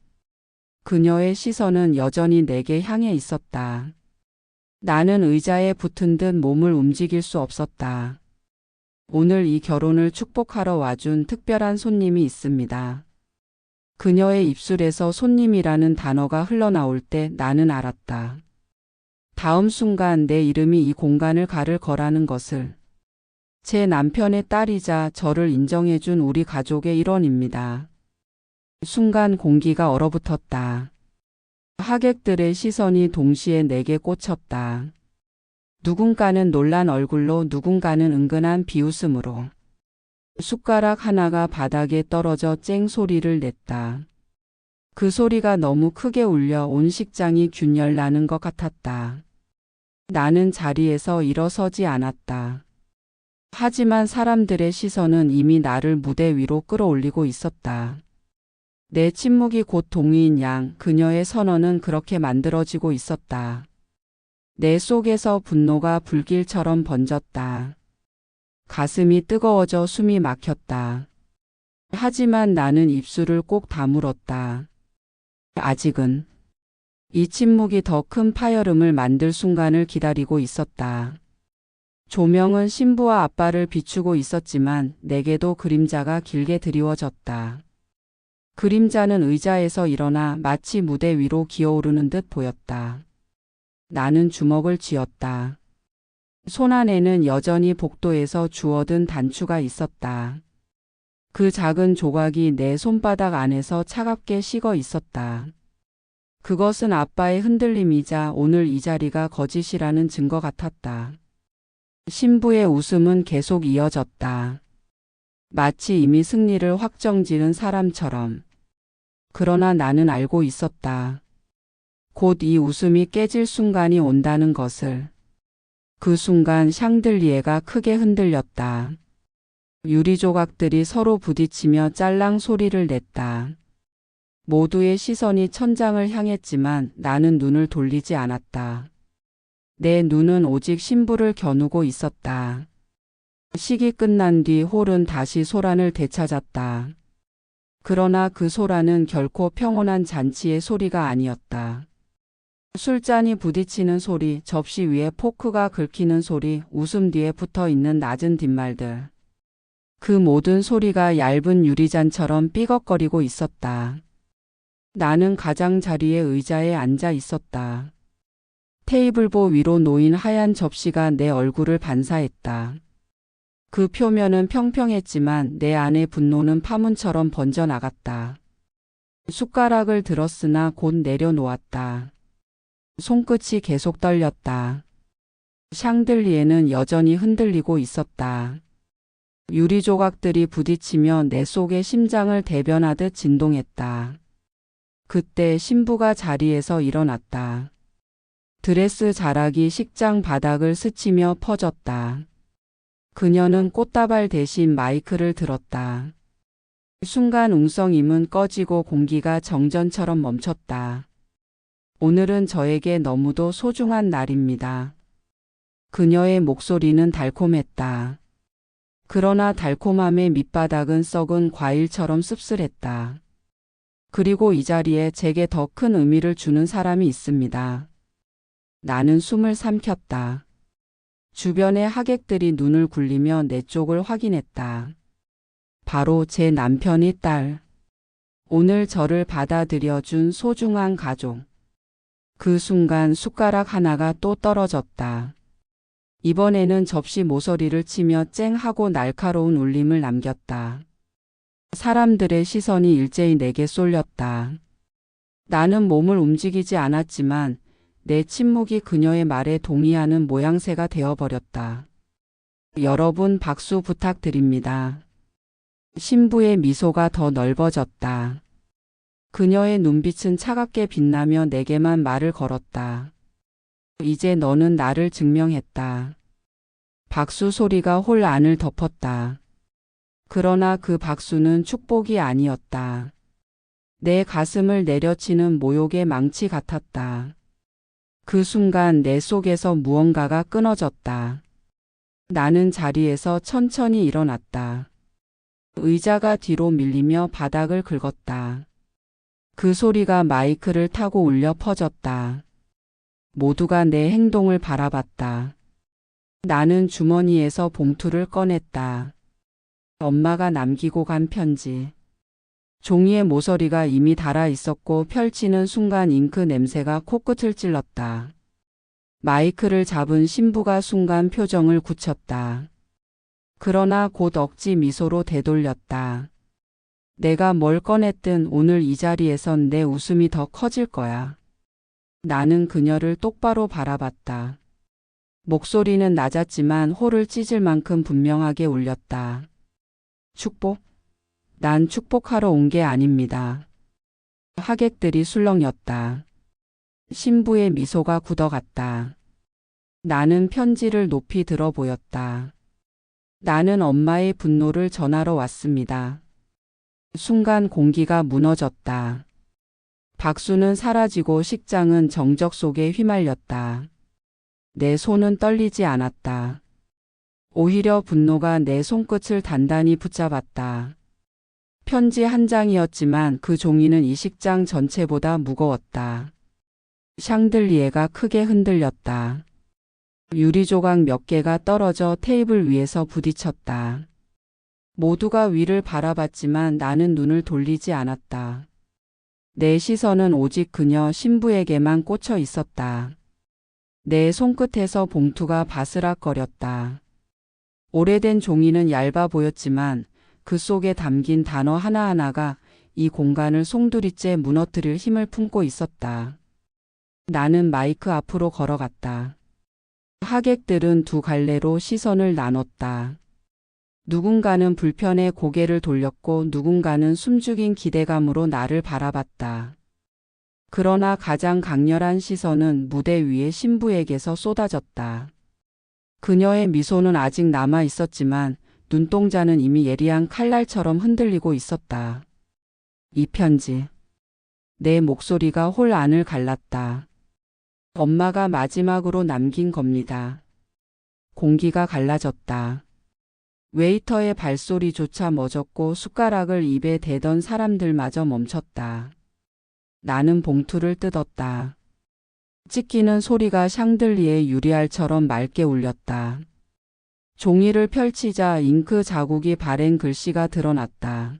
그녀의 시선은 여전히 내게 향해 있었다. 나는 의자에 붙은 듯 몸을 움직일 수 없었다. 오늘 이 결혼을 축복하러 와준 특별한 손님이 있습니다. 그녀의 입술에서 손님이라는 단어가 흘러나올 때 나는 알았다. 다음 순간 내 이름이 이 공간을 가를 거라는 것을. 제 남편의 딸이자 저를 인정해준 우리 가족의 일원입니다. 순간 공기가 얼어붙었다. 하객들의 시선이 동시에 내게 꽂혔다. 누군가는 놀란 얼굴로 누군가는 은근한 비웃음으로. 숟가락 하나가 바닥에 떨어져 쨍 소리를 냈다. 그 소리가 너무 크게 울려 온 식장이 균열나는 것 같았다. 나는 자리에서 일어서지 않았다. 하지만 사람들의 시선은 이미 나를 무대 위로 끌어올리고 있었다. 내 침묵이 곧 동의인 양 그녀의 선언은 그렇게 만들어지고 있었다. 내 속에서 분노가 불길처럼 번졌다. 가슴이 뜨거워져 숨이 막혔다. 하지만 나는 입술을 꼭 다물었다. 아직은. 이 침묵이 더 큰 파열음을 만들 순간을 기다리고 있었다. 조명은 신부와 아빠를 비추고 있었지만 내게도 그림자가 길게 드리워졌다. 그림자는 의자에서 일어나 마치 무대 위로 기어오르는 듯 보였다. 나는 주먹을 쥐었다. 손 안에는 여전히 복도에서 주워든 단추가 있었다. 그 작은 조각이 내 손바닥 안에서 차갑게 식어 있었다. 그것은 아빠의 흔들림이자 오늘 이 자리가 거짓이라는 증거 같았다. 신부의 웃음은 계속 이어졌다. 마치 이미 승리를 확정지은 사람처럼. 그러나 나는 알고 있었다. 곧 이 웃음이 깨질 순간이 온다는 것을. 그 순간 샹들리에가 크게 흔들렸다. 유리 조각들이 서로 부딪히며 짤랑 소리를 냈다. 모두의 시선이 천장을 향했지만 나는 눈을 돌리지 않았다. 내 눈은 오직 신부를 겨누고 있었다. 식이 끝난 뒤 홀은 다시 소란을 되찾았다. 그러나 그 소란은 결코 평온한 잔치의 소리가 아니었다. 술잔이 부딪히는 소리, 접시 위에 포크가 긁히는 소리, 웃음 뒤에 붙어 있는 낮은 뒷말들. 그 모든 소리가 얇은 유리잔처럼 삐걱거리고 있었다. 나는 가장자리의 의자에 앉아 있었다. 테이블보 위로 놓인 하얀 접시가 내 얼굴을 반사했다. 그 표면은 평평했지만 내 안의 분노는 파문처럼 번져나갔다. 숟가락을 들었으나 곧 내려놓았다. 손끝이 계속 떨렸다. 샹들리에는 여전히 흔들리고 있었다. 유리 조각들이 부딪히며 내 속의 심장을 대변하듯 진동했다. 그때 신부가 자리에서 일어났다. 드레스 자락이 식장 바닥을 스치며 퍼졌다. 그녀는 꽃다발 대신 마이크를 들었다. 순간 웅성임은 꺼지고 공기가 정전처럼 멈췄다. 오늘은 저에게 너무도 소중한 날입니다. 그녀의 목소리는 달콤했다. 그러나 달콤함의 밑바닥은 썩은 과일처럼 씁쓸했다. 그리고 이 자리에 제게 더 큰 의미를 주는 사람이 있습니다. 나는 숨을 삼켰다. 주변의 하객들이 눈을 굴리며 내 쪽을 확인했다. 바로 제 남편의 딸. 오늘 저를 받아들여준 소중한 가족. 그 순간 숟가락 하나가 또 떨어졌다. 이번에는 접시 모서리를 치며 쨍 하고 날카로운 울림을 남겼다. 사람들의 시선이 일제히 내게 쏠렸다. 나는 몸을 움직이지 않았지만 내 침묵이 그녀의 말에 동의하는 모양새가 되어버렸다. 여러분 박수 부탁드립니다. 신부의 미소가 더 넓어졌다. 그녀의 눈빛은 차갑게 빛나며 내게만 말을 걸었다. 이제 너는 나를 증명했다. 박수 소리가 홀 안을 덮었다. 그러나 그 박수는 축복이 아니었다. 내 가슴을 내려치는 모욕의 망치 같았다. 그 순간 내 속에서 무언가가 끊어졌다. 나는 자리에서 천천히 일어났다. 의자가 뒤로 밀리며 바닥을 긁었다. 그 소리가 마이크를 타고 울려 퍼졌다. 모두가 내 행동을 바라봤다. 나는 주머니에서 봉투를 꺼냈다. 엄마가 남기고 간 편지. 종이의 모서리가 이미 닳아 있었고 펼치는 순간 잉크 냄새가 코끝을 찔렀다. 마이크를 잡은 신부가 순간 표정을 굳혔다. 그러나 곧 억지 미소로 되돌렸다. 내가 뭘 꺼냈든 오늘 이 자리에선 내 웃음이 더 커질 거야. 나는 그녀를 똑바로 바라봤다. 목소리는 낮았지만 호를 찢을 만큼 분명하게 울렸다. 축복? 난 축복하러 온 게 아닙니다. 하객들이 술렁였다. 신부의 미소가 굳어갔다. 나는 편지를 높이 들어 보였다. 나는 엄마의 분노를 전하러 왔습니다. 순간 공기가 무너졌다. 박수는 사라지고 식장은 정적 속에 휘말렸다. 내 손은 떨리지 않았다. 오히려 분노가 내 손끝을 단단히 붙잡았다. 편지 한 장이었지만 그 종이는 이 식장 전체보다 무거웠다. 샹들리에가 크게 흔들렸다. 유리 조각 몇 개가 떨어져 테이블 위에서 부딪혔다. 모두가 위를 바라봤지만 나는 눈을 돌리지 않았다. 내 시선은 오직 그녀 신부에게만 꽂혀 있었다. 내 손끝에서 봉투가 바스락거렸다. 오래된 종이는 얇아 보였지만 그 속에 담긴 단어 하나하나가 이 공간을 송두리째 무너뜨릴 힘을 품고 있었다. 나는 마이크 앞으로 걸어갔다. 하객들은 두 갈래로 시선을 나눴다. 누군가는 불편해 고개를 돌렸고 누군가는 숨죽인 기대감으로 나를 바라봤다. 그러나 가장 강렬한 시선은 무대 위의 신부에게서 쏟아졌다. 그녀의 미소는 아직 남아 있었지만 눈동자는 이미 예리한 칼날처럼 흔들리고 있었다. 이 편지. 내 목소리가 홀 안을 갈랐다. 엄마가 마지막으로 남긴 겁니다. 공기가 갈라졌다. 웨이터의 발소리조차 멎었고 숟가락을 입에 대던 사람들마저 멈췄다. 나는 봉투를 뜯었다. 찢기는 소리가 샹들리에 유리알처럼 맑게 울렸다. 종이를 펼치자 잉크 자국이 바랜 글씨가 드러났다.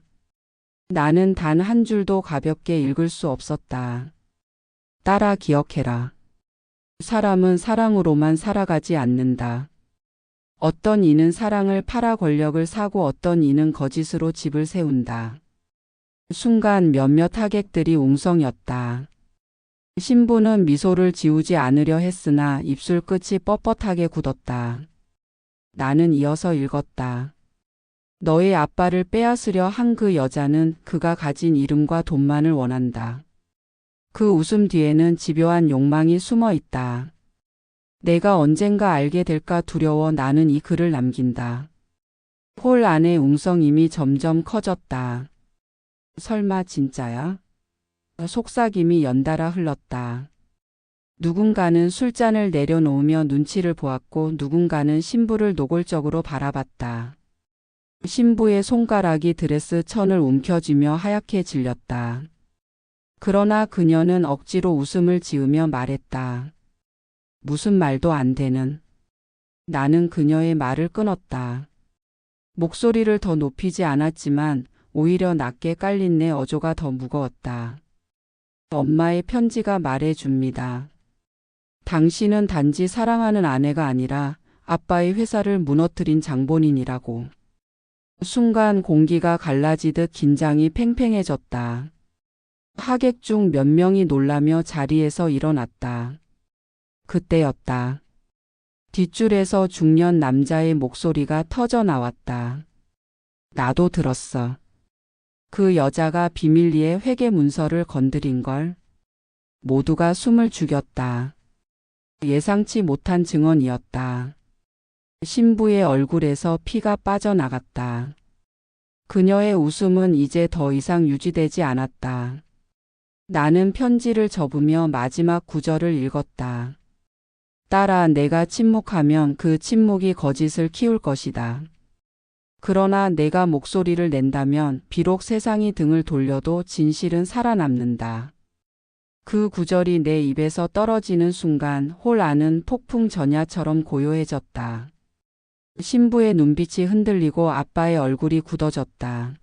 나는 단 한 줄도 가볍게 읽을 수 없었다. 따라 기억해라. 사람은 사랑으로만 살아가지 않는다. 어떤 이는 사랑을 팔아 권력을 사고 어떤 이는 거짓으로 집을 세운다. 순간 몇몇 하객들이 웅성였다. 신부는 미소를 지우지 않으려 했으나 입술 끝이 뻣뻣하게 굳었다. 나는 이어서 읽었다. 너의 아빠를 빼앗으려 한 그 여자는 그가 가진 이름과 돈만을 원한다. 그 웃음 뒤에는 집요한 욕망이 숨어 있다. 내가 언젠가 알게 될까 두려워 나는 이 글을 남긴다. 홀 안의 웅성임이 점점 커졌다. 설마 진짜야? 속삭임이 연달아 흘렀다. 누군가는 술잔을 내려놓으며 눈치를 보았고 누군가는 신부를 노골적으로 바라봤다. 신부의 손가락이 드레스 천을 움켜쥐며 하얗게 질렸다. 그러나 그녀는 억지로 웃음을 지으며 말했다. 무슨 말도 안 되는. 나는 그녀의 말을 끊었다. 목소리를 더 높이지 않았지만 오히려 낮게 깔린 내 어조가 더 무거웠다. 엄마의 편지가 말해줍니다. 당신은 단지 사랑하는 아내가 아니라 아빠의 회사를 무너뜨린 장본인이라고. 순간 공기가 갈라지듯 긴장이 팽팽해졌다. 하객 중 몇 명이 놀라며 자리에서 일어났다. 그때였다. 뒷줄에서 중년 남자의 목소리가 터져 나왔다. 나도 들었어. 그 여자가 비밀리에 회계 문서를 건드린 걸. 모두가 숨을 죽였다. 예상치 못한 증언이었다. 신부의 얼굴에서 피가 빠져나갔다. 그녀의 웃음은 이제 더 이상 유지되지 않았다. 나는 편지를 접으며 마지막 구절을 읽었다. 딸아, 내가 침묵하면 그 침묵이 거짓을 키울 것이다. 그러나 내가 목소리를 낸다면 비록 세상이 등을 돌려도 진실은 살아남는다. 그 구절이 내 입에서 떨어지는 순간 홀 안은 폭풍 전야처럼 고요해졌다. 신부의 눈빛이 흔들리고 아빠의 얼굴이 굳어졌다.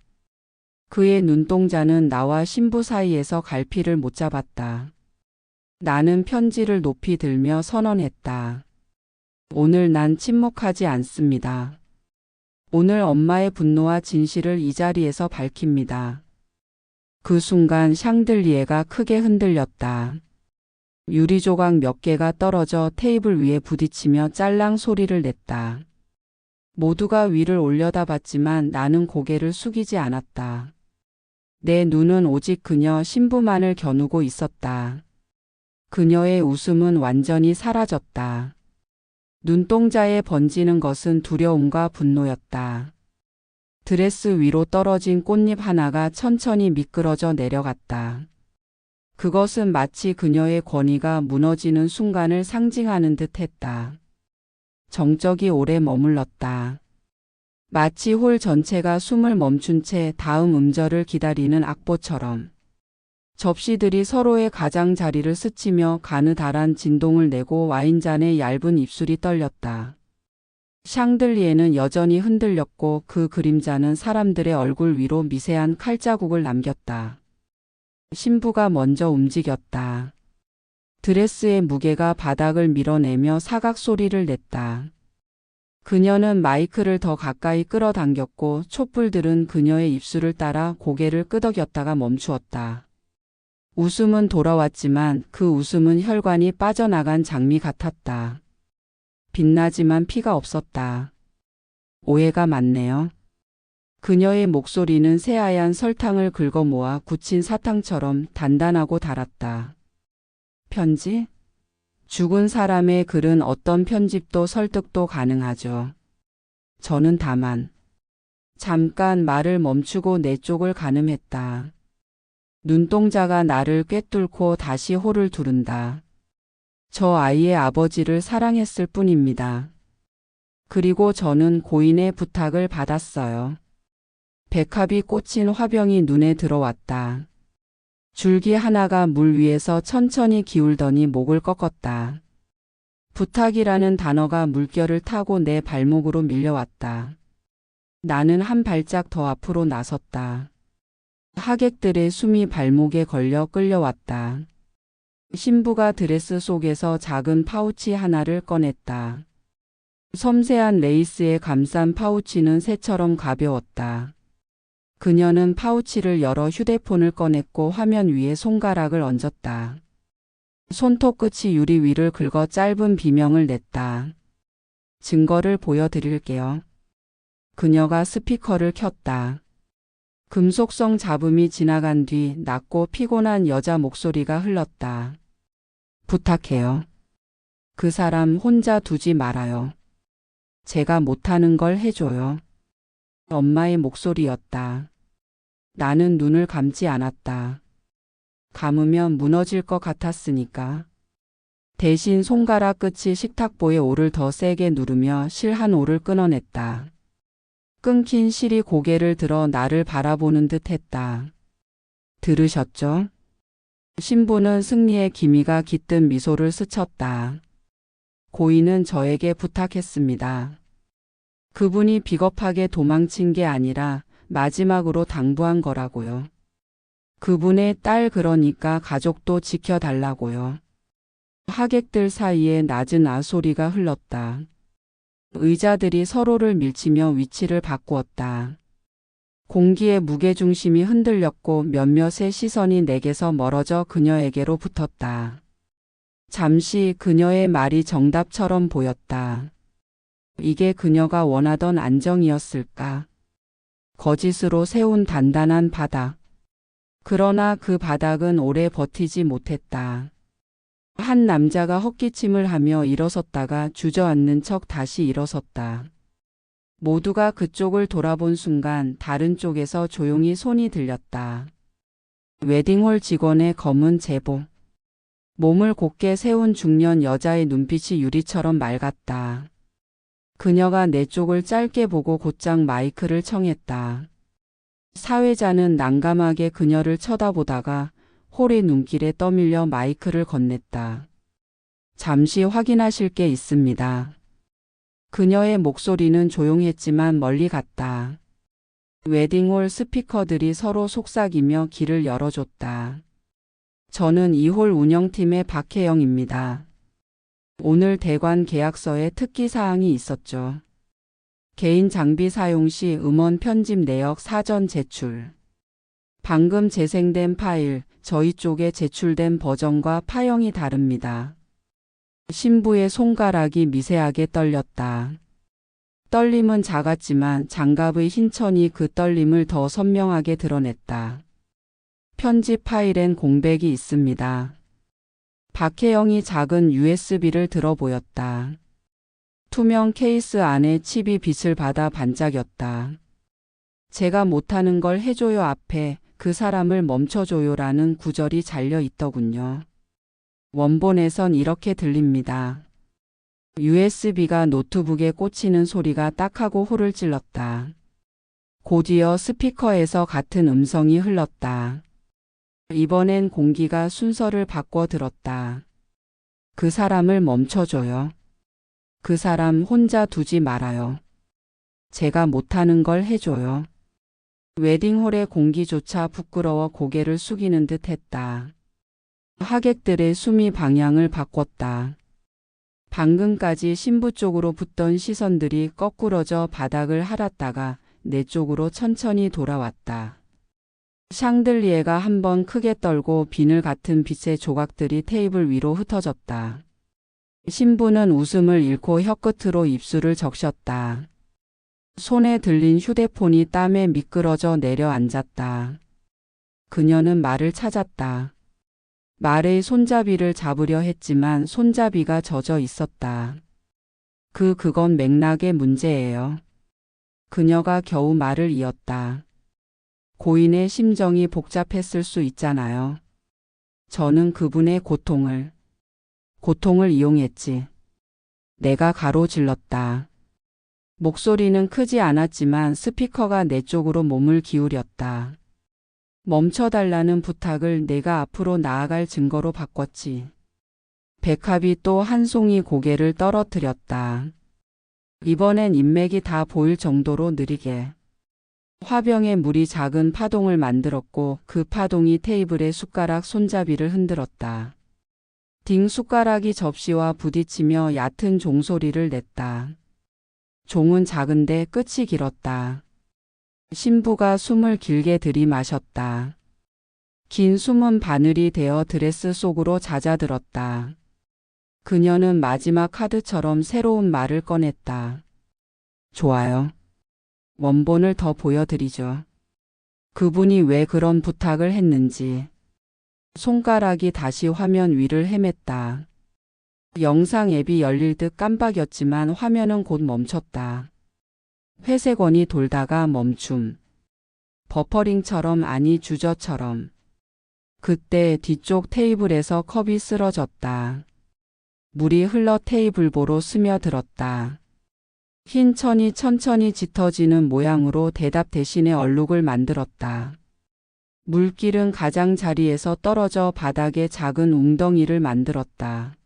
그의 눈동자는 나와 신부 사이에서 갈피를 못 잡았다. 나는 편지를 높이 들며 선언했다. 오늘 난 침묵하지 않습니다. 오늘 엄마의 분노와 진실을 이 자리에서 밝힙니다. 그 순간 샹들리에가 크게 흔들렸다. 유리 조각 몇 개가 떨어져 테이블 위에 부딪히며 짤랑 소리를 냈다. 모두가 위를 올려다봤지만 나는 고개를 숙이지 않았다. 내 눈은 오직 그녀 신부만을 겨누고 있었다. 그녀의 웃음은 완전히 사라졌다. 눈동자에 번지는 것은 두려움과 분노였다. 드레스 위로 떨어진 꽃잎 하나가 천천히 미끄러져 내려갔다. 그것은 마치 그녀의 권위가 무너지는 순간을 상징하는 듯 했다. 정적이 오래 머물렀다. 마치 홀 전체가 숨을 멈춘 채 다음 음절을 기다리는 악보처럼. 접시들이 서로의 가장자리를 스치며 가느다란 진동을 내고 와인잔의 얇은 입술이 떨렸다. 샹들리에는 여전히 흔들렸고 그 그림자는 사람들의 얼굴 위로 미세한 칼자국을 남겼다. 신부가 먼저 움직였다. 드레스의 무게가 바닥을 밀어내며 사각 소리를 냈다. 그녀는 마이크를 더 가까이 끌어당겼고 촛불들은 그녀의 입술을 따라 고개를 끄덕였다가 멈추었다. 웃음은 돌아왔지만 그 웃음은 혈관이 빠져나간 장미 같았다. 빛나지만 피가 없었다. 오해가 많네요. 그녀의 목소리는 새하얀 설탕을 긁어 모아 굳힌 사탕처럼 단단하고 달았다. 편지? 죽은 사람의 글은 어떤 편집도 설득도 가능하죠. 저는 다만 잠깐 말을 멈추고 내 쪽을 가늠했다. 눈동자가 나를 꿰뚫고 다시 호를 두른다. 저 아이의 아버지를 사랑했을 뿐입니다. 그리고 저는 고인의 부탁을 받았어요. 백합이 꽂힌 화병이 눈에 들어왔다. 줄기 하나가 물 위에서 천천히 기울더니 목을 꺾었다. 부탁이라는 단어가 물결을 타고 내 발목으로 밀려왔다. 나는 한 발짝 더 앞으로 나섰다. 하객들의 숨이 발목에 걸려 끌려왔다. 신부가 드레스 속에서 작은 파우치 하나를 꺼냈다. 섬세한 레이스에 감싼 파우치는 새처럼 가벼웠다. 그녀는 파우치를 열어 휴대폰을 꺼냈고 화면 위에 손가락을 얹었다. 손톱 끝이 유리 위를 긁어 짧은 비명을 냈다. 증거를 보여드릴게요. 그녀가 스피커를 켰다. 금속성 잡음이 지나간 뒤 낮고 피곤한 여자 목소리가 흘렀다. 부탁해요. 그 사람 혼자 두지 말아요. 제가 못하는 걸 해줘요. 엄마의 목소리였다. 나는 눈을 감지 않았다. 감으면 무너질 것 같았으니까. 대신 손가락 끝이 식탁보에 올을 더 세게 누르며 실 한 올을 끊어냈다. 끊긴 실이 고개를 들어 나를 바라보는 듯 했다. 들으셨죠? 신부는 승리의 기미가 깃든 미소를 스쳤다. 고인은 저에게 부탁했습니다. 그분이 비겁하게 도망친 게 아니라 마지막으로 당부한 거라고요. 그분의 딸 그러니까 가족도 지켜달라고요. 하객들 사이에 낮은 소리가 흘렀다. 의자들이 서로를 밀치며 위치를 바꾸었다. 공기의 무게중심이 흔들렸고 몇몇의 시선이 내게서 멀어져 그녀에게로 붙었다. 잠시 그녀의 말이 정답처럼 보였다. 이게 그녀가 원하던 안정이었을까? 거짓으로 세운 단단한 바닥. 그러나 그 바닥은 오래 버티지 못했다. 한 남자가 헛기침을 하며 일어섰다가 주저앉는 척 다시 일어섰다. 모두가 그쪽을 돌아본 순간 다른 쪽에서 조용히 손이 들렸다. 웨딩홀 직원의 검은 제복. 몸을 곧게 세운 중년 여자의 눈빛이 유리처럼 맑았다. 그녀가 내 쪽을 짧게 보고 곧장 마이크를 청했다. 사회자는 난감하게 그녀를 쳐다보다가 홀의 눈길에 떠밀려 마이크를 건넸다. 잠시 확인하실 게 있습니다. 그녀의 목소리는 조용했지만 멀리 갔다. 웨딩홀 스피커들이 서로 속삭이며 길을 열어줬다. 저는 이 홀 운영팀의 박혜영입니다. 오늘 대관 계약서에 특기 사항이 있었죠. 개인 장비 사용 시 음원 편집 내역 사전 제출. 방금 재생된 파일, 저희 쪽에 제출된 버전과 파형이 다릅니다. 신부의 손가락이 미세하게 떨렸다. 떨림은 작았지만 장갑의 흰 천이 그 떨림을 더 선명하게 드러냈다. 편집 파일엔 공백이 있습니다. 박혜영이 작은 USB를 들어 보였다. 투명 케이스 안에 칩이 빛을 받아 반짝였다. 제가 못하는 걸 해줘요 앞에 그 사람을 멈춰줘요라는 구절이 잘려 있더군요. 원본에선 이렇게 들립니다. USB가 노트북에 꽂히는 소리가 딱 하고 홀을 찔렀다. 곧이어 스피커에서 같은 음성이 흘렀다. 이번엔 공기가 순서를 바꿔 들었다. 그 사람을 멈춰줘요. 그 사람 혼자 두지 말아요. 제가 못하는 걸 해줘요. 웨딩홀의 공기조차 부끄러워 고개를 숙이는 듯 했다. 하객들의 숨이 방향을 바꿨다. 방금까지 신부 쪽으로 붙던 시선들이 거꾸러져 바닥을 할았다가 내 쪽으로 천천히 돌아왔다. 샹들리에가 한번 크게 떨고 비늘 같은 빛의 조각들이 테이블 위로 흩어졌다. 신부는 웃음을 잃고 혀끝으로 입술을 적셨다. 손에 들린 휴대폰이 땀에 미끄러져 내려앉았다. 그녀는 말을 찾았다. 말의 손잡이를 잡으려 했지만 손잡이가 젖어 있었다. 그건 맥락의 문제예요. 그녀가 겨우 말을 이었다. 고인의 심정이 복잡했을 수 있잖아요. 저는 그분의 고통을 이용했지. 내가 가로질렀다. 목소리는 크지 않았지만 스피커가 내 쪽으로 몸을 기울였다. 멈춰달라는 부탁을 내가 앞으로 나아갈 증거로 바꿨지. 백합이 또 한 송이 고개를 떨어뜨렸다. 이번엔 인맥이 다 보일 정도로 느리게. 화병에 물이 작은 파동을 만들었고 그 파동이 테이블의 숟가락 손잡이를 흔들었다. 딩 숟가락이 접시와 부딪히며 얕은 종소리를 냈다. 종은 작은데 끝이 길었다. 신부가 숨을 길게 들이마셨다. 긴 숨은 바늘이 되어 드레스 속으로 잦아들었다. 그녀는 마지막 카드처럼 새로운 말을 꺼냈다. 좋아요. 원본을 더 보여드리죠. 그분이 왜 그런 부탁을 했는지. 손가락이 다시 화면 위를 헤맸다. 영상 앱이 열릴 듯 깜빡였지만 화면은 곧 멈췄다. 회색원이 돌다가 멈춤. 버퍼링처럼 아니 주저처럼. 그때 뒤쪽 테이블에서 컵이 쓰러졌다. 물이 흘러 테이블보로 스며들었다. 흰 천이 천천히 짙어지는 모양으로 대답 대신에 얼룩을 만들었다. 물길은 가장자리에서 떨어져 바닥에 작은 웅덩이를 만들었다.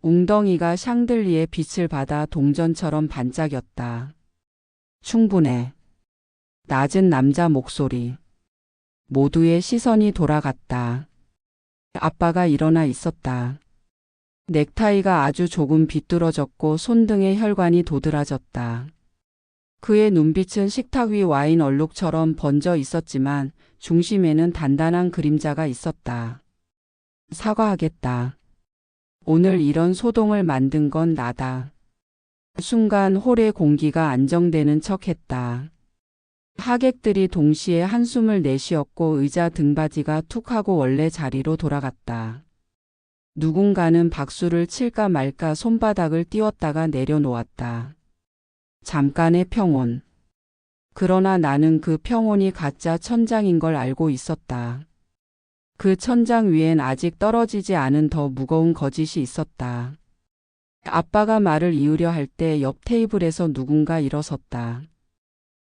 웅덩이가 샹들리에 빛을 받아 동전처럼 반짝였다. 충분해. 낮은 남자 목소리. 모두의 시선이 돌아갔다. 아빠가 일어나 있었다. 넥타이가 아주 조금 비뚤어졌고 손등의 혈관이 도드라졌다. 그의 눈빛은 식탁 위 와인 얼룩처럼 번져 있었지만 중심에는 단단한 그림자가 있었다. 사과하겠다. 오늘 이런 소동을 만든 건 나다. 순간 홀의 공기가 안정되는 척했다. 하객들이 동시에 한숨을 내쉬었고 의자 등받이가 툭 하고 원래 자리로 돌아갔다. 누군가는 박수를 칠까 말까 손바닥을 띄웠다가 내려놓았다. 잠깐의 평온. 그러나 나는 그 평온이 가짜 천장인 걸 알고 있었다. 그 천장 위엔 아직 떨어지지 않은 더 무거운 거짓이 있었다. 아빠가 말을 이으려 할 때 옆 테이블에서 누군가 일어섰다.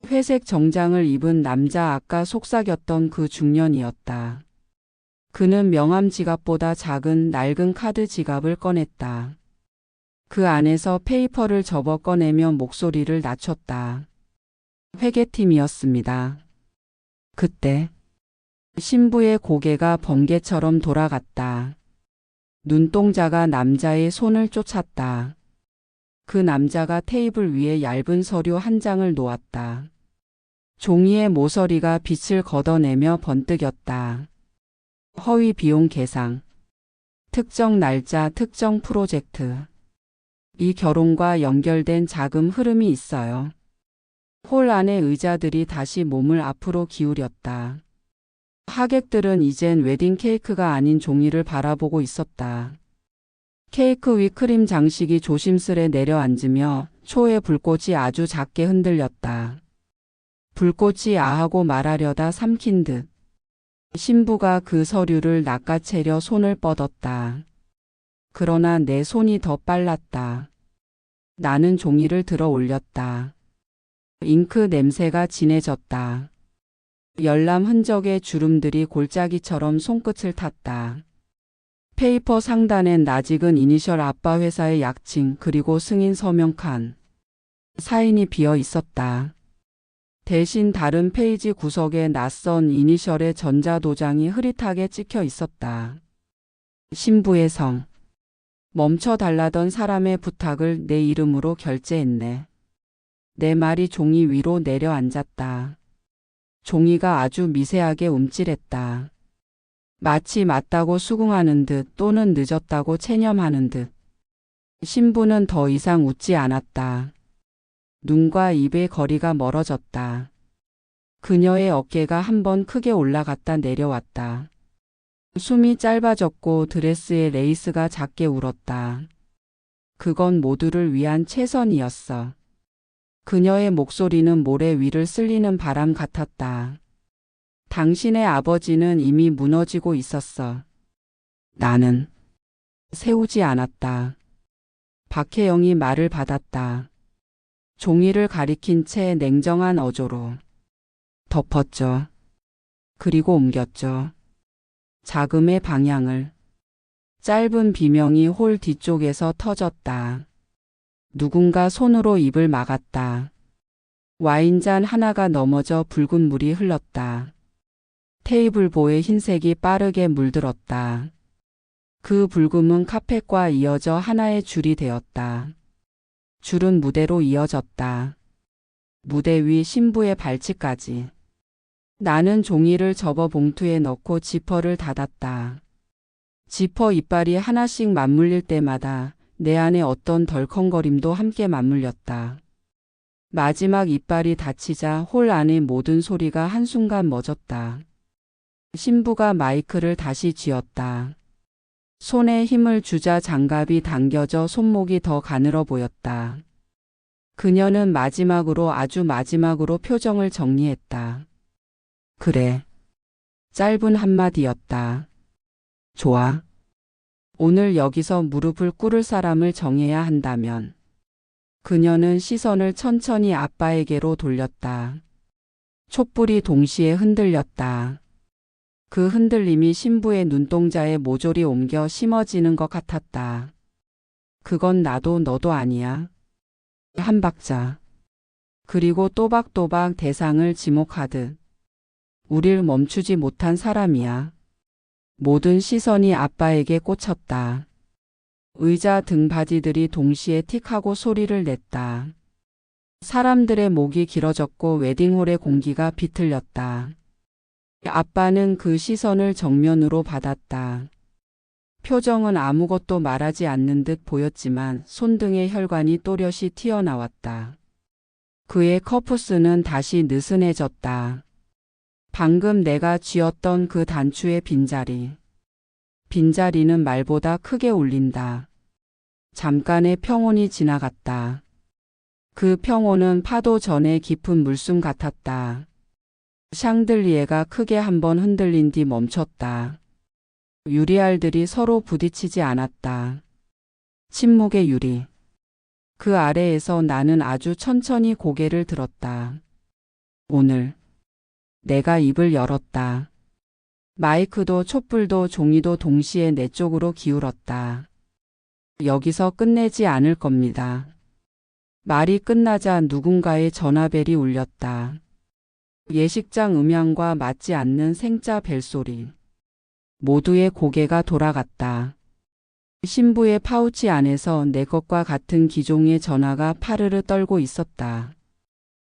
회색 정장을 입은 남자, 아까 속삭였던 그 중년이었다. 그는 명함 지갑보다 작은 낡은 카드 지갑을 꺼냈다. 그 안에서 페이퍼를 접어 꺼내며 목소리를 낮췄다. 회계팀이었습니다. 그때 신부의 고개가 번개처럼 돌아갔다. 눈동자가 남자의 손을 쫓았다. 그 남자가 테이블 위에 얇은 서류 한 장을 놓았다. 종이의 모서리가 빛을 걷어내며 번뜩였다. 허위 비용 계상. 특정 날짜, 특정 프로젝트. 이 결혼과 연결된 자금 흐름이 있어요. 홀 안의 의자들이 다시 몸을 앞으로 기울였다. 하객들은 이젠 웨딩 케이크가 아닌 종이를 바라보고 있었다. 케이크 위 크림 장식이 조심스레 내려앉으며 초의 불꽃이 아주 작게 흔들렸다. 불꽃이 아하고 말하려다 삼킨 듯. 신부가 그 서류를 낚아채려 손을 뻗었다. 그러나 내 손이 더 빨랐다. 나는 종이를 들어 올렸다. 잉크 냄새가 진해졌다. 열람 흔적의 주름들이 골짜기처럼 손끝을 탔다. 페이퍼 상단엔 낯익은 이니셜 아빠 회사의 약칭 그리고 승인 서명 칸. 사인이 비어 있었다. 대신 다른 페이지 구석에 낯선 이니셜의 전자도장이 흐릿하게 찍혀 있었다. 신부의 성. 멈춰달라던 사람의 부탁을 내 이름으로 결제했네. 내 말이 종이 위로 내려앉았다. 종이가 아주 미세하게 움찔했다. 마치 맞다고 수긍하는 듯 또는 늦었다고 체념하는 듯. 신부는 더 이상 웃지 않았다. 눈과 입의 거리가 멀어졌다. 그녀의 어깨가 한번 크게 올라갔다 내려왔다. 숨이 짧아졌고 드레스의 레이스가 작게 울었다. 그건 모두를 위한 최선이었어. 그녀의 목소리는 모래 위를 쓸리는 바람 같았다. 당신의 아버지는 이미 무너지고 있었어. 나는 세우지 않았다. 박혜영이 말을 받았다. 종이를 가리킨 채 냉정한 어조로. 덮었죠. 그리고 옮겼죠. 자금의 방향을. 짧은 비명이 홀 뒤쪽에서 터졌다. 누군가 손으로 입을 막았다. 와인잔 하나가 넘어져 붉은 물이 흘렀다. 테이블 보의 흰색이 빠르게 물들었다. 그 붉음은 카펫과 이어져 하나의 줄이 되었다. 줄은 무대로 이어졌다. 무대 위 신부의 발치까지. 나는 종이를 접어 봉투에 넣고 지퍼를 닫았다. 지퍼 이빨이 하나씩 맞물릴 때마다 내 안에 어떤 덜컹거림도 함께 맞물렸다. 마지막 이빨이 닫히자 홀 안의 모든 소리가 한순간 멎었다. 신부가 마이크를 다시 쥐었다. 손에 힘을 주자 장갑이 당겨져 손목이 더 가늘어 보였다. 그녀는 마지막으로 아주 마지막으로 표정을 정리했다. 그래. 짧은 한마디였다. 좋아. 오늘 여기서 무릎을 꿇을 사람을 정해야 한다면. 그녀는 시선을 천천히 아빠에게로 돌렸다. 촛불이 동시에 흔들렸다. 그 흔들림이 신부의 눈동자에 모조리 옮겨 심어지는 것 같았다. 그건 나도 너도 아니야. 한 박자. 그리고 또박또박 대상을 지목하듯. 우릴 멈추지 못한 사람이야. 모든 시선이 아빠에게 꽂혔다. 의자 등받이들이 동시에 틱하고 소리를 냈다. 사람들의 목이 길어졌고 웨딩홀의 공기가 비틀렸다. 아빠는 그 시선을 정면으로 받았다. 표정은 아무것도 말하지 않는 듯 보였지만 손등의 혈관이 또렷이 튀어나왔다. 그의 커프스는 다시 느슨해졌다. 방금 내가 쥐었던 그 단추의 빈자리. 빈자리는 말보다 크게 울린다. 잠깐의 평온이 지나갔다. 그 평온은 파도 전의 깊은 물숨 같았다. 샹들리에가 크게 한번 흔들린 뒤 멈췄다. 유리알들이 서로 부딪히지 않았다. 침묵의 유리. 그 아래에서 나는 아주 천천히 고개를 들었다. 오늘 내가 입을 열었다. 마이크도 촛불도 종이도 동시에 내 쪽으로 기울었다. 여기서 끝내지 않을 겁니다. 말이 끝나자 누군가의 전화벨이 울렸다. 예식장 음향과 맞지 않는 생짜 벨소리. 모두의 고개가 돌아갔다. 신부의 파우치 안에서 내 것과 같은 기종의 전화가 파르르 떨고 있었다.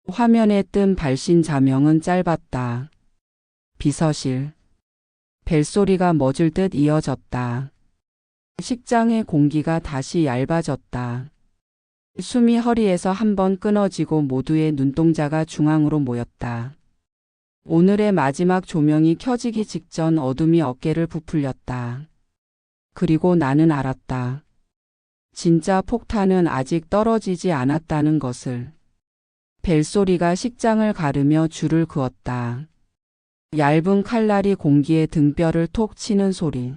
화면에 뜬 발신 자명은 짧았다. 비서실. 벨소리가 멎을 듯 이어졌다. 식장의 공기가 다시 얇아졌다. 숨이 허리에서 한번 끊어지고 모두의 눈동자가 중앙으로 모였다. 오늘의 마지막 조명이 켜지기 직전 어둠이 어깨를 부풀렸다. 그리고 나는 알았다. 진짜 폭탄은 아직 떨어지지 않았다는 것을. 벨소리가 식장을 가르며 줄을 그었다. 얇은 칼날이 공기에 등뼈를 톡 치는 소리.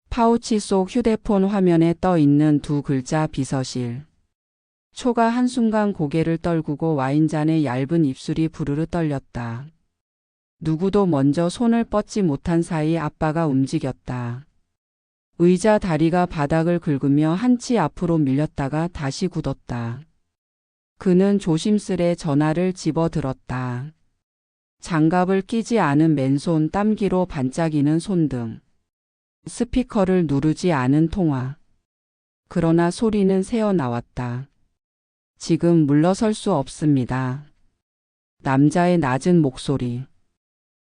파우치 속 휴대폰 화면에 떠 있는 두 글자 비서실. 초가 한순간 고개를 떨구고 와인잔의 얇은 입술이 부르르 떨렸다. 누구도 먼저 손을 뻗지 못한 사이 아빠가 움직였다. 의자 다리가 바닥을 긁으며 한치 앞으로 밀렸다가 다시 굳었다. 그는 조심스레 전화를 집어들었다. 장갑을 끼지 않은 맨손 땀기로 반짝이는 손등. 스피커를 누르지 않은 통화. 그러나 소리는 새어나왔다. 지금 물러설 수 없습니다. 남자의 낮은 목소리.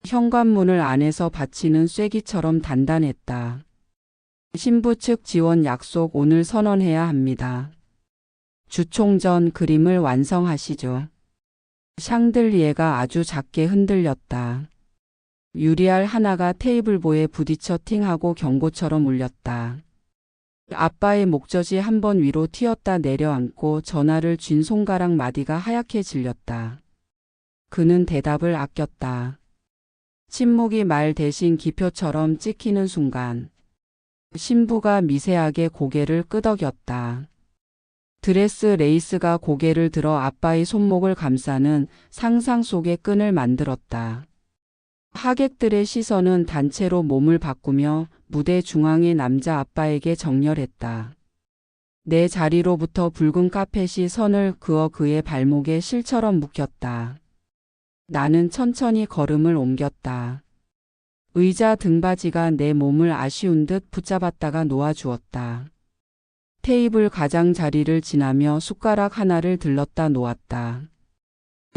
현관문을 안에서 받치는 쐐기처럼 단단했다. 신부 측 지원 약속 오늘 선언해야 합니다. 주총전 그림을 완성하시죠. 샹들리에가 아주 작게 흔들렸다. 유리알 하나가 테이블보에 부딪혀 팅하고 경고처럼 울렸다. 아빠의 목젖이 한번 위로 튀었다 내려앉고 전화를 쥔 손가락 마디가 하얗게 질렸다. 그는 대답을 아꼈다. 침묵이 말 대신 기표처럼 찍히는 순간 신부가 미세하게 고개를 끄덕였다. 드레스 레이스가 고개를 들어 아빠의 손목을 감싸는 상상 속의 끈을 만들었다. 하객들의 시선은 단체로 몸을 바꾸며 무대 중앙의 남자 아빠에게 정렬했다. 내 자리로부터 붉은 카펫이 선을 그어 그의 발목에 실처럼 묶였다. 나는 천천히 걸음을 옮겼다. 의자 등받이가 내 몸을 아쉬운 듯 붙잡았다가 놓아주었다. 테이블 가장자리를 지나며 숟가락 하나를 들렀다 놓았다.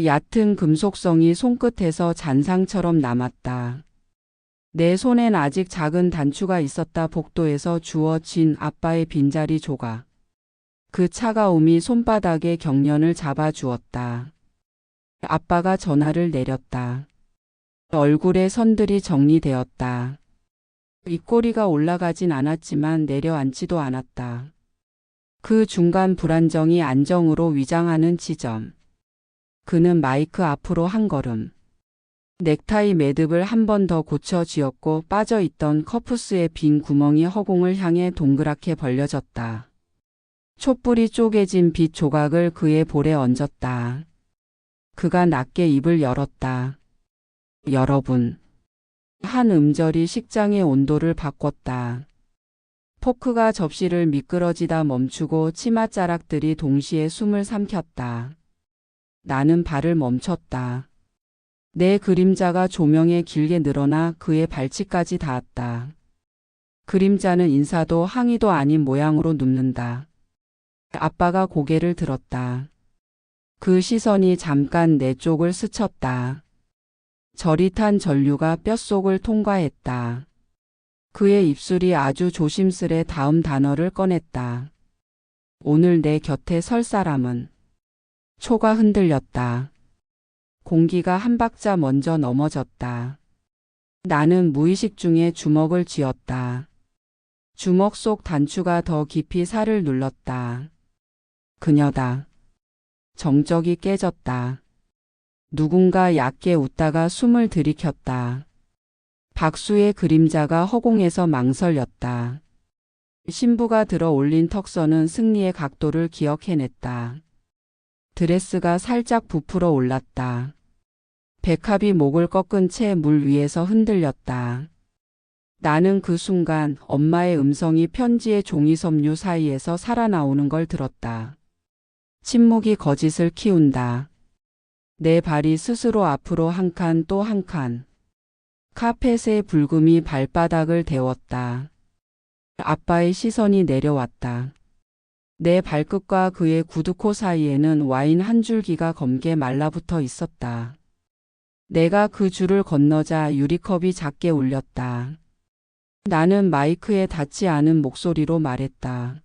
얕은 금속성이 손끝에서 잔상처럼 남았다. 내 손엔 아직 작은 단추가 있었다. 복도에서 주워진 아빠의 빈자리 조각. 그 차가움이 손바닥의 경련을 잡아주었다. 아빠가 전화를 내렸다. 얼굴의 선들이 정리되었다. 입꼬리가 올라가진 않았지만 내려앉지도 않았다. 그 중간 불안정이 안정으로 위장하는 지점. 그는 마이크 앞으로 한 걸음. 넥타이 매듭을 한 번 더 고쳐 쥐었고 빠져있던 커프스의 빈 구멍이 허공을 향해 동그랗게 벌려졌다. 촛불이 쪼개진 빛 조각을 그의 볼에 얹었다. 그가 낮게 입을 열었다. 여러분. 한 음절이 식장의 온도를 바꿨다. 포크가 접시를 미끄러지다 멈추고 치맛자락들이 동시에 숨을 삼켰다. 나는 발을 멈췄다. 내 그림자가 조명에 길게 늘어나 그의 발치까지 닿았다. 그림자는 인사도 항의도 아닌 모양으로 눕는다. 아빠가 고개를 들었다. 그 시선이 잠깐 내 쪽을 스쳤다. 저릿한 전류가 뼛속을 통과했다. 그의 입술이 아주 조심스레 다음 단어를 꺼냈다. 오늘 내 곁에 설 사람은. 초가 흔들렸다. 공기가 한 박자 먼저 넘어졌다. 나는 무의식 중에 주먹을 쥐었다. 주먹 속 단추가 더 깊이 살을 눌렀다. 그녀다. 정적이 깨졌다. 누군가 얕게 웃다가 숨을 들이켰다. 박수의 그림자가 허공에서 망설였다. 신부가 들어 올린 턱선은 승리의 각도를 기억해냈다. 드레스가 살짝 부풀어 올랐다. 백합이 목을 꺾은 채 물 위에서 흔들렸다. 나는 그 순간 엄마의 음성이 편지의 종이 섬유 사이에서 살아나오는 걸 들었다. 침묵이 거짓을 키운다. 내 발이 스스로 앞으로 한 칸 또 한 칸. 카펫의 불금이 발바닥을 데웠다. 아빠의 시선이 내려왔다. 내 발끝과 그의 구두코 사이에는 와인 한 줄기가 검게 말라붙어 있었다. 내가 그 줄을 건너자 유리컵이 작게 울렸다. 나는 마이크에 닿지 않은 목소리로 말했다.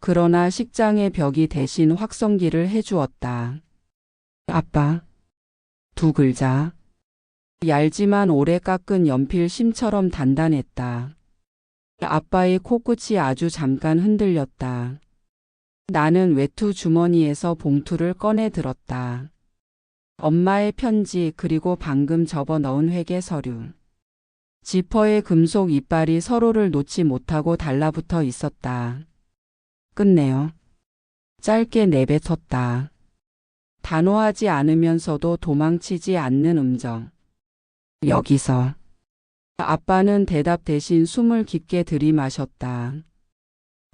그러나 식장의 벽이 대신 확성기를 해주었다. 아빠. 두 글자. 얇지만 오래 깎은 연필 심처럼 단단했다. 아빠의 코끝이 아주 잠깐 흔들렸다. 나는 외투 주머니에서 봉투를 꺼내 들었다. 엄마의 편지 그리고 방금 접어넣은 회계 서류. 지퍼의 금속 이빨이 서로를 놓지 못하고 달라붙어 있었다. 끝내요. 짧게 내뱉었다. 단호하지 않으면서도 도망치지 않는 음정. 여기서. 아빠는 대답 대신 숨을 깊게 들이마셨다.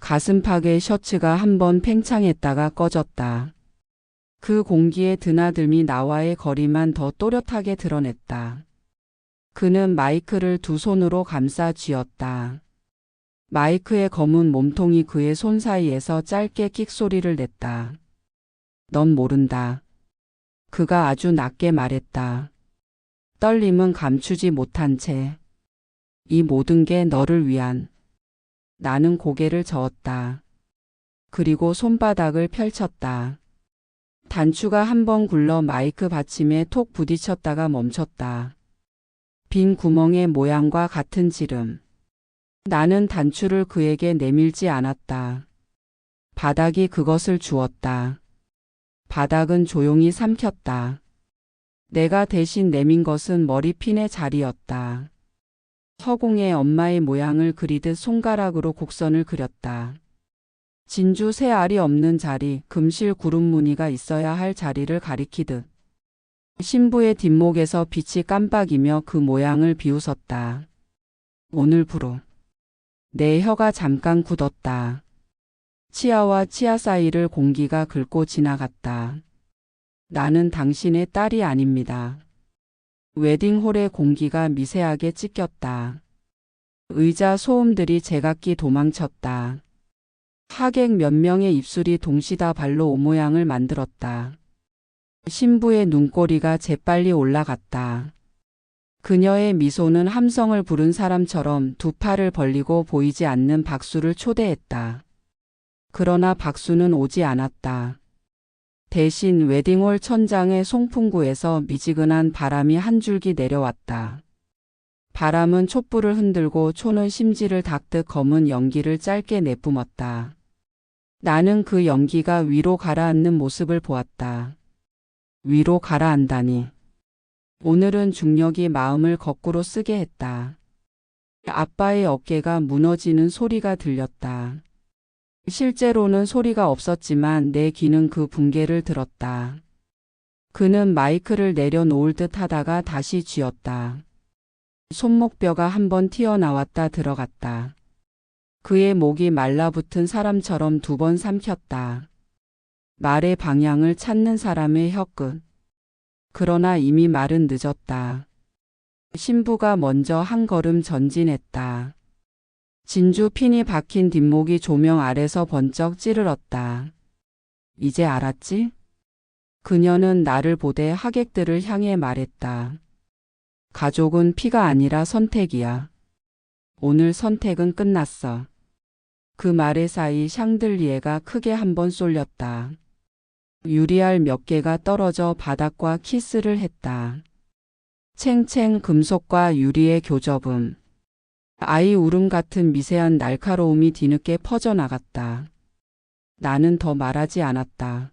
가슴팍의 셔츠가 한번 팽창했다가 꺼졌다. 그 공기의 드나들미 나와의 거리만 더 또렷하게 드러냈다. 그는 마이크를 두 손으로 감싸 쥐었다. 마이크의 검은 몸통이 그의 손 사이에서 짧게 끽 소리를 냈다. 넌 모른다. 그가 아주 낮게 말했다. 떨림은 감추지 못한 채. 이 모든 게 너를 위한. 나는 고개를 저었다. 그리고 손바닥을 펼쳤다. 단추가 한 번 굴러 마이크 받침에 톡 부딪혔다가 멈췄다. 빈 구멍의 모양과 같은 지름. 나는 단추를 그에게 내밀지 않았다. 바닥이 그것을 주었다. 바닥은 조용히 삼켰다. 내가 대신 내민 것은 머리핀의 자리였다. 허공에 엄마의 모양을 그리듯 손가락으로 곡선을 그렸다. 진주 새 알이 없는 자리, 금실 구름 무늬가 있어야 할 자리를 가리키듯. 신부의 뒷목에서 빛이 깜빡이며 그 모양을 비웃었다. 오늘부로. 내 혀가 잠깐 굳었다. 치아와 치아 사이를 공기가 긁고 지나갔다. 나는 당신의 딸이 아닙니다. 웨딩홀의 공기가 미세하게 찢겼다. 의자 소음들이 제각기 도망쳤다. 하객 몇 명의 입술이 동시다발로 O 모양을 만들었다. 신부의 눈꼬리가 재빨리 올라갔다. 그녀의 미소는 함성을 부른 사람처럼 두 팔을 벌리고 보이지 않는 박수를 초대했다. 그러나 박수는 오지 않았다. 대신 웨딩홀 천장의 송풍구에서 미지근한 바람이 한 줄기 내려왔다. 바람은 촛불을 흔들고 초는 심지를 닦듯 검은 연기를 짧게 내뿜었다. 나는 그 연기가 위로 가라앉는 모습을 보았다. 위로 가라앉다니. 오늘은 중력이 마음을 거꾸로 쓰게 했다. 아빠의 어깨가 무너지는 소리가 들렸다. 실제로는 소리가 없었지만 내 귀는 그 붕괴를 들었다. 그는 마이크를 내려놓을 듯 하다가 다시 쥐었다. 손목뼈가 한번 튀어나왔다 들어갔다. 그의 목이 말라붙은 사람처럼 두 번 삼켰다. 말의 방향을 찾는 사람의 혀끝. 그러나 이미 말은 늦었다. 신부가 먼저 한 걸음 전진했다. 진주 핀이 박힌 뒷목이 조명 아래서 번쩍 찌르렀다. 이제 알았지? 그녀는 나를 보되 하객들을 향해 말했다. 가족은 피가 아니라 선택이야. 오늘 선택은 끝났어. 그 말의 사이 샹들리에가 크게 한번 쏠렸다. 유리알 몇 개가 떨어져 바닥과 키스를 했다. 챙챙 금속과 유리의 교접음. 아이 울음 같은 미세한 날카로움이 뒤늦게 퍼져나갔다. 나는 더 말하지 않았다.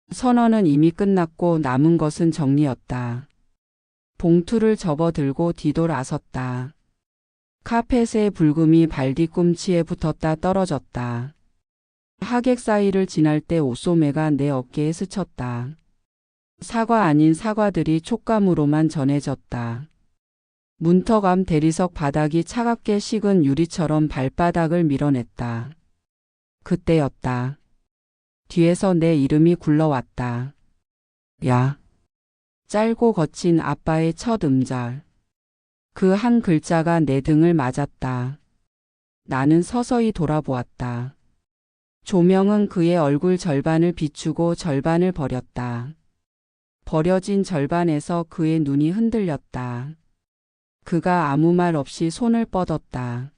선언은 이미 끝났고 남은 것은 정리였다. 봉투를 접어들고 뒤돌아섰다. 카펫의 붉음이 발뒤꿈치에 붙었다 떨어졌다. 하객 사이를 지날 때 옷소매가 내 어깨에 스쳤다. 사과 아닌 사과들이 촉감으로만 전해졌다. 문턱암 대리석 바닥이 차갑게 식은 유리처럼 발바닥을 밀어냈다. 그때였다. 뒤에서 내 이름이 굴러왔다. 야. 짧고 거친 아빠의 첫 음절. 그 한 글자가 내 등을 맞았다. 나는 서서히 돌아보았다. 조명은 그의 얼굴 절반을 비추고 절반을 버렸다. 버려진 절반에서 그의 눈이 흔들렸다. 그가 아무 말 없이 손을 뻗었다.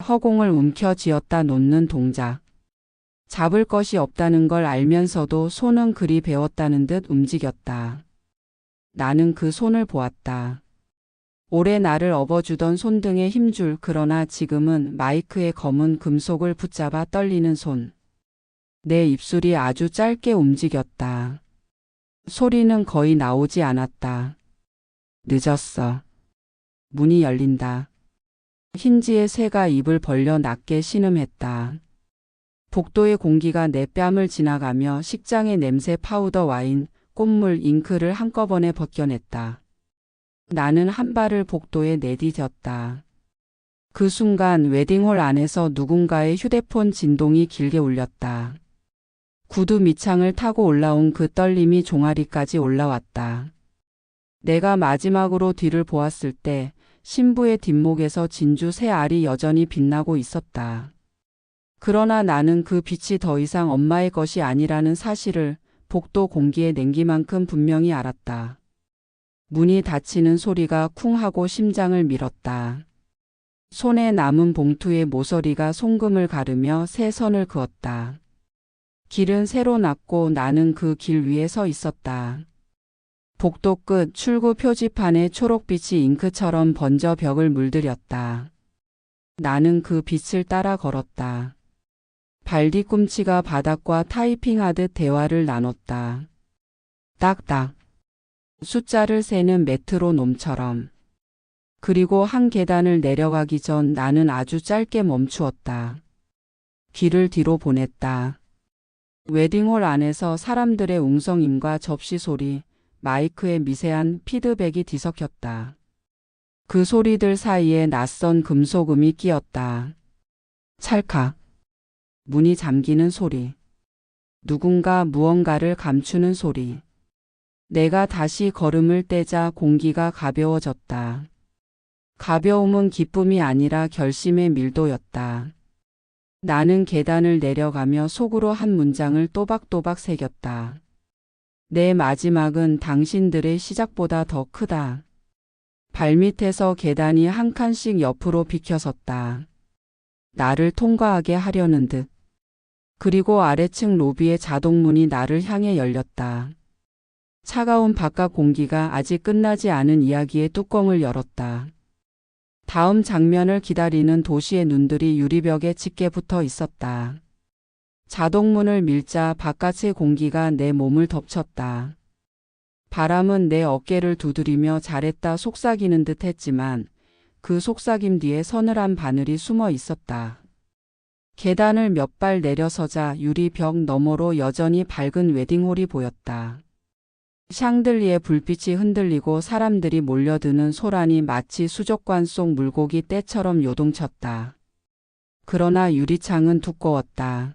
허공을 움켜쥐었다 놓는 동작. 잡을 것이 없다는 걸 알면서도 손은 그리 배웠다는 듯 움직였다. 나는 그 손을 보았다. 오래 나를 업어주던 손등에 힘줄 그러나 지금은 마이크의 검은 금속을 붙잡아 떨리는 손. 내 입술이 아주 짧게 움직였다. 소리는 거의 나오지 않았다. 늦었어. 문이 열린다. 힌지의 새가 입을 벌려 낮게 신음했다. 복도의 공기가 내 뺨을 지나가며 식장의 냄새 파우더 와인, 꽃물 잉크를 한꺼번에 벗겨냈다. 나는 한 발을 복도에 내디뎠다. 그 순간 웨딩홀 안에서 누군가의 휴대폰 진동이 길게 울렸다. 구두 밑창을 타고 올라온 그 떨림이 종아리까지 올라왔다. 내가 마지막으로 뒤를 보았을 때 신부의 뒷목에서 진주 새 알이 여전히 빛나고 있었다. 그러나 나는 그 빛이 더 이상 엄마의 것이 아니라는 사실을 복도 공기에 냉기만큼 분명히 알았다. 문이 닫히는 소리가 쿵 하고 심장을 밀었다. 손에 남은 봉투의 모서리가 송금을 가르며 새 선을 그었다. 길은 새로 났고 나는 그 길 위에 서 있었다. 복도 끝 출구 표지판에 초록빛이 잉크처럼 번져 벽을 물들였다. 나는 그 빛을 따라 걸었다. 발뒤꿈치가 바닥과 타이핑하듯 대화를 나눴다. 딱딱. 숫자를 세는 메트로놈처럼. 그리고 한 계단을 내려가기 전 나는 아주 짧게 멈추었다. 귀를 뒤로 보냈다. 웨딩홀 안에서 사람들의 웅성임과 접시 소리, 마이크의 미세한 피드백이 뒤섞였다. 그 소리들 사이에 낯선 금속음이 끼었다. 찰칵. 문이 잠기는 소리. 누군가 무언가를 감추는 소리. 내가 다시 걸음을 떼자 공기가 가벼워졌다. 가벼움은 기쁨이 아니라 결심의 밀도였다. 나는 계단을 내려가며 속으로 한 문장을 또박또박 새겼다. 내 마지막은 당신들의 시작보다 더 크다. 발밑에서 계단이 한 칸씩 옆으로 비켜섰다. 나를 통과하게 하려는 듯. 그리고 아래층 로비의 자동문이 나를 향해 열렸다. 차가운 바깥 공기가 아직 끝나지 않은 이야기의 뚜껑을 열었다. 다음 장면을 기다리는 도시의 눈들이 유리벽에 짙게 붙어 있었다. 자동문을 밀자 바깥의 공기가 내 몸을 덮쳤다. 바람은 내 어깨를 두드리며 잘했다 속삭이는 듯 했지만 그 속삭임 뒤에 서늘한 바늘이 숨어 있었다. 계단을 몇 발 내려서자 유리벽 너머로 여전히 밝은 웨딩홀이 보였다. 샹들리에 불빛이 흔들리고 사람들이 몰려드는 소란이 마치 수족관 속 물고기 떼처럼 요동쳤다. 그러나 유리창은 두꺼웠다.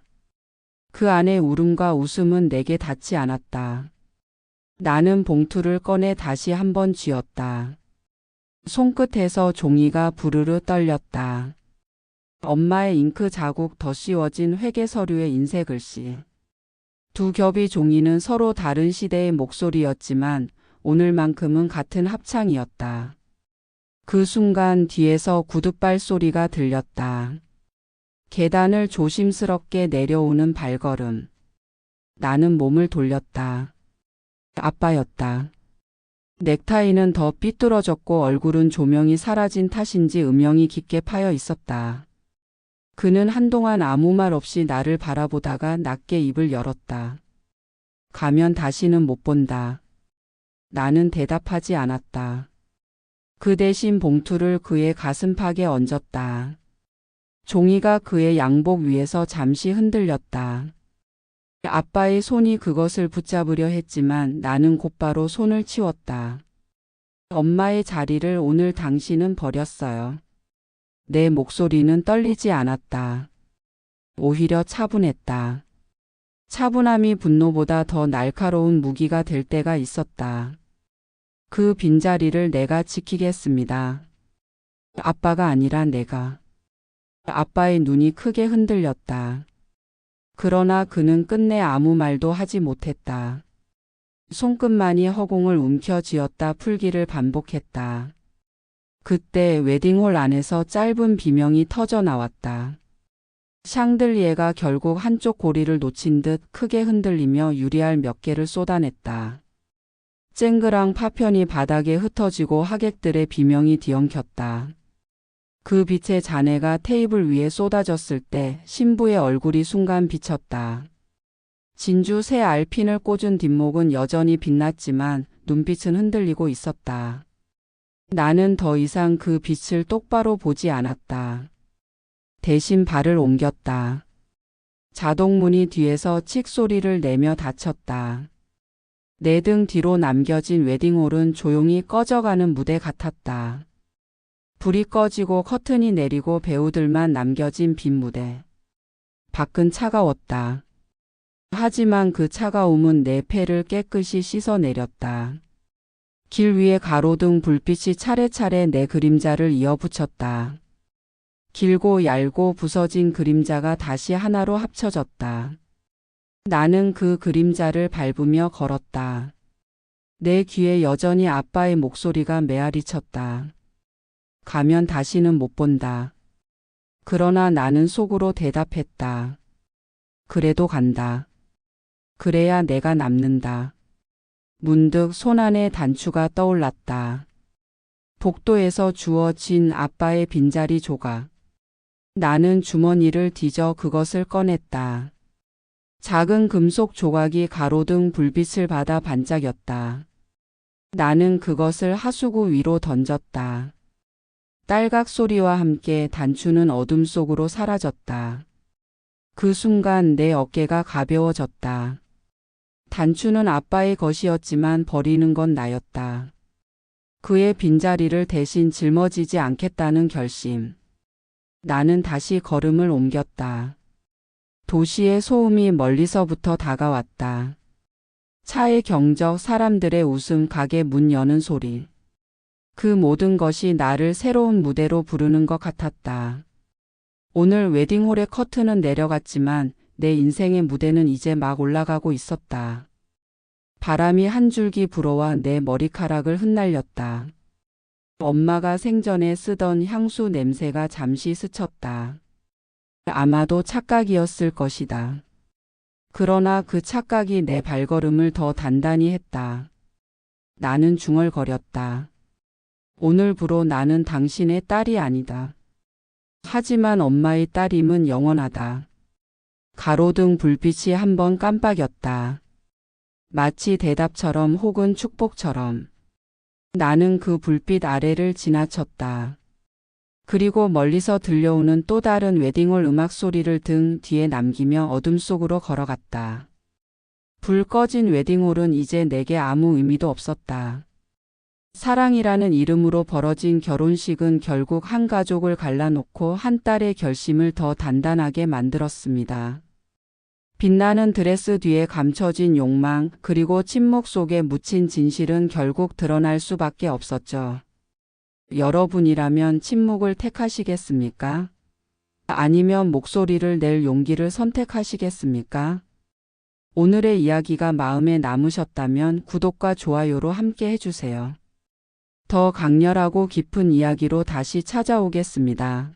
그 안에 울음과 웃음은 내게 닿지 않았다. 나는 봉투를 꺼내 다시 한번 쥐었다. 손끝에서 종이가 부르르 떨렸다. 엄마의 잉크 자국 더 씌워진 회계 서류의 인쇄 글씨. 두 겹의 종이는 서로 다른 시대의 목소리였지만 오늘만큼은 같은 합창이었다. 그 순간 뒤에서 구둣발 소리가 들렸다. 계단을 조심스럽게 내려오는 발걸음. 나는 몸을 돌렸다. 아빠였다. 넥타이는 더 삐뚤어졌고 얼굴은 조명이 사라진 탓인지 음영이 깊게 파여 있었다. 그는 한동안 아무 말 없이 나를 바라보다가 낮게 입을 열었다. 가면 다시는 못 본다. 나는 대답하지 않았다. 그 대신 봉투를 그의 가슴팍에 얹었다. 종이가 그의 양복 위에서 잠시 흔들렸다. 아빠의 손이 그것을 붙잡으려 했지만 나는 곧바로 손을 치웠다. 엄마의 자리를 오늘 당신은 버렸어요. 내 목소리는 떨리지 않았다. 오히려 차분했다. 차분함이 분노보다 더 날카로운 무기가 될 때가 있었다. 그 빈자리를 내가 지키겠습니다. 아빠가 아니라 내가. 아빠의 눈이 크게 흔들렸다. 그러나 그는 끝내 아무 말도 하지 못했다. 손끝만이 허공을 움켜쥐었다 풀기를 반복했다. 그때 웨딩홀 안에서 짧은 비명이 터져 나왔다. 샹들리에가 결국 한쪽 고리를 놓친 듯 크게 흔들리며 유리알 몇 개를 쏟아냈다. 쨍그랑 파편이 바닥에 흩어지고 하객들의 비명이 뒤엉켰다. 그 빛의 잔해가 테이블 위에 쏟아졌을 때 신부의 얼굴이 순간 비쳤다. 진주 새 알핀을 꽂은 뒷목은 여전히 빛났지만 눈빛은 흔들리고 있었다. 나는 더 이상 그 빛을 똑바로 보지 않았다. 대신 발을 옮겼다. 자동문이 뒤에서 칙 소리를 내며 닫혔다. 내 등 뒤로 남겨진 웨딩홀은 조용히 꺼져가는 무대 같았다. 불이 꺼지고 커튼이 내리고 배우들만 남겨진 빈 무대. 밖은 차가웠다. 하지만 그 차가움은 내 폐를 깨끗이 씻어내렸다. 길 위에 가로등 불빛이 차례차례 내 그림자를 이어붙였다. 길고 얇고 부서진 그림자가 다시 하나로 합쳐졌다. 나는 그 그림자를 밟으며 걸었다. 내 귀에 여전히 아빠의 목소리가 메아리쳤다. 가면 다시는 못 본다. 그러나 나는 속으로 대답했다. 그래도 간다. 그래야 내가 남는다. 문득 손안에 단추가 떠올랐다. 복도에서 주워진 아빠의 빈자리 조각. 나는 주머니를 뒤져 그것을 꺼냈다. 작은 금속 조각이 가로등 불빛을 받아 반짝였다. 나는 그것을 하수구 위로 던졌다. 딸각 소리와 함께 단추는 어둠 속으로 사라졌다. 그 순간 내 어깨가 가벼워졌다. 단추는 아빠의 것이었지만 버리는 건 나였다. 그의 빈자리를 대신 짊어지지 않겠다는 결심. 나는 다시 걸음을 옮겼다. 도시의 소음이 멀리서부터 다가왔다. 차의 경적, 사람들의 웃음, 가게 문 여는 소리. 그 모든 것이 나를 새로운 무대로 부르는 것 같았다. 오늘 웨딩홀의 커튼은 내려갔지만 내 인생의 무대는 이제 막 올라가고 있었다. 바람이 한 줄기 불어와 내 머리카락을 흩날렸다. 엄마가 생전에 쓰던 향수 냄새가 잠시 스쳤다. 아마도 착각이었을 것이다. 그러나 그 착각이 내 발걸음을 더 단단히 했다. 나는 중얼거렸다. 오늘부로 나는 당신의 딸이 아니다. 하지만 엄마의 딸임은 영원하다. 가로등 불빛이 한번 깜빡였다. 마치 대답처럼 혹은 축복처럼. 나는 그 불빛 아래를 지나쳤다. 그리고 멀리서 들려오는 또 다른 웨딩홀 음악 소리를 등 뒤에 남기며 어둠 속으로 걸어갔다. 불 꺼진 웨딩홀은 이제 내게 아무 의미도 없었다. 사랑이라는 이름으로 벌어진 결혼식은 결국 한 가족을 갈라놓고 한 딸의 결심을 더 단단하게 만들었습니다. 빛나는 드레스 뒤에 감춰진 욕망, 그리고 침묵 속에 묻힌 진실은 결국 드러날 수밖에 없었죠. 여러분이라면 침묵을 택하시겠습니까? 아니면 목소리를 낼 용기를 선택하시겠습니까? 오늘의 이야기가 마음에 남으셨다면 구독과 좋아요로 함께 해주세요. 더 강렬하고 깊은 이야기로 다시 찾아오겠습니다.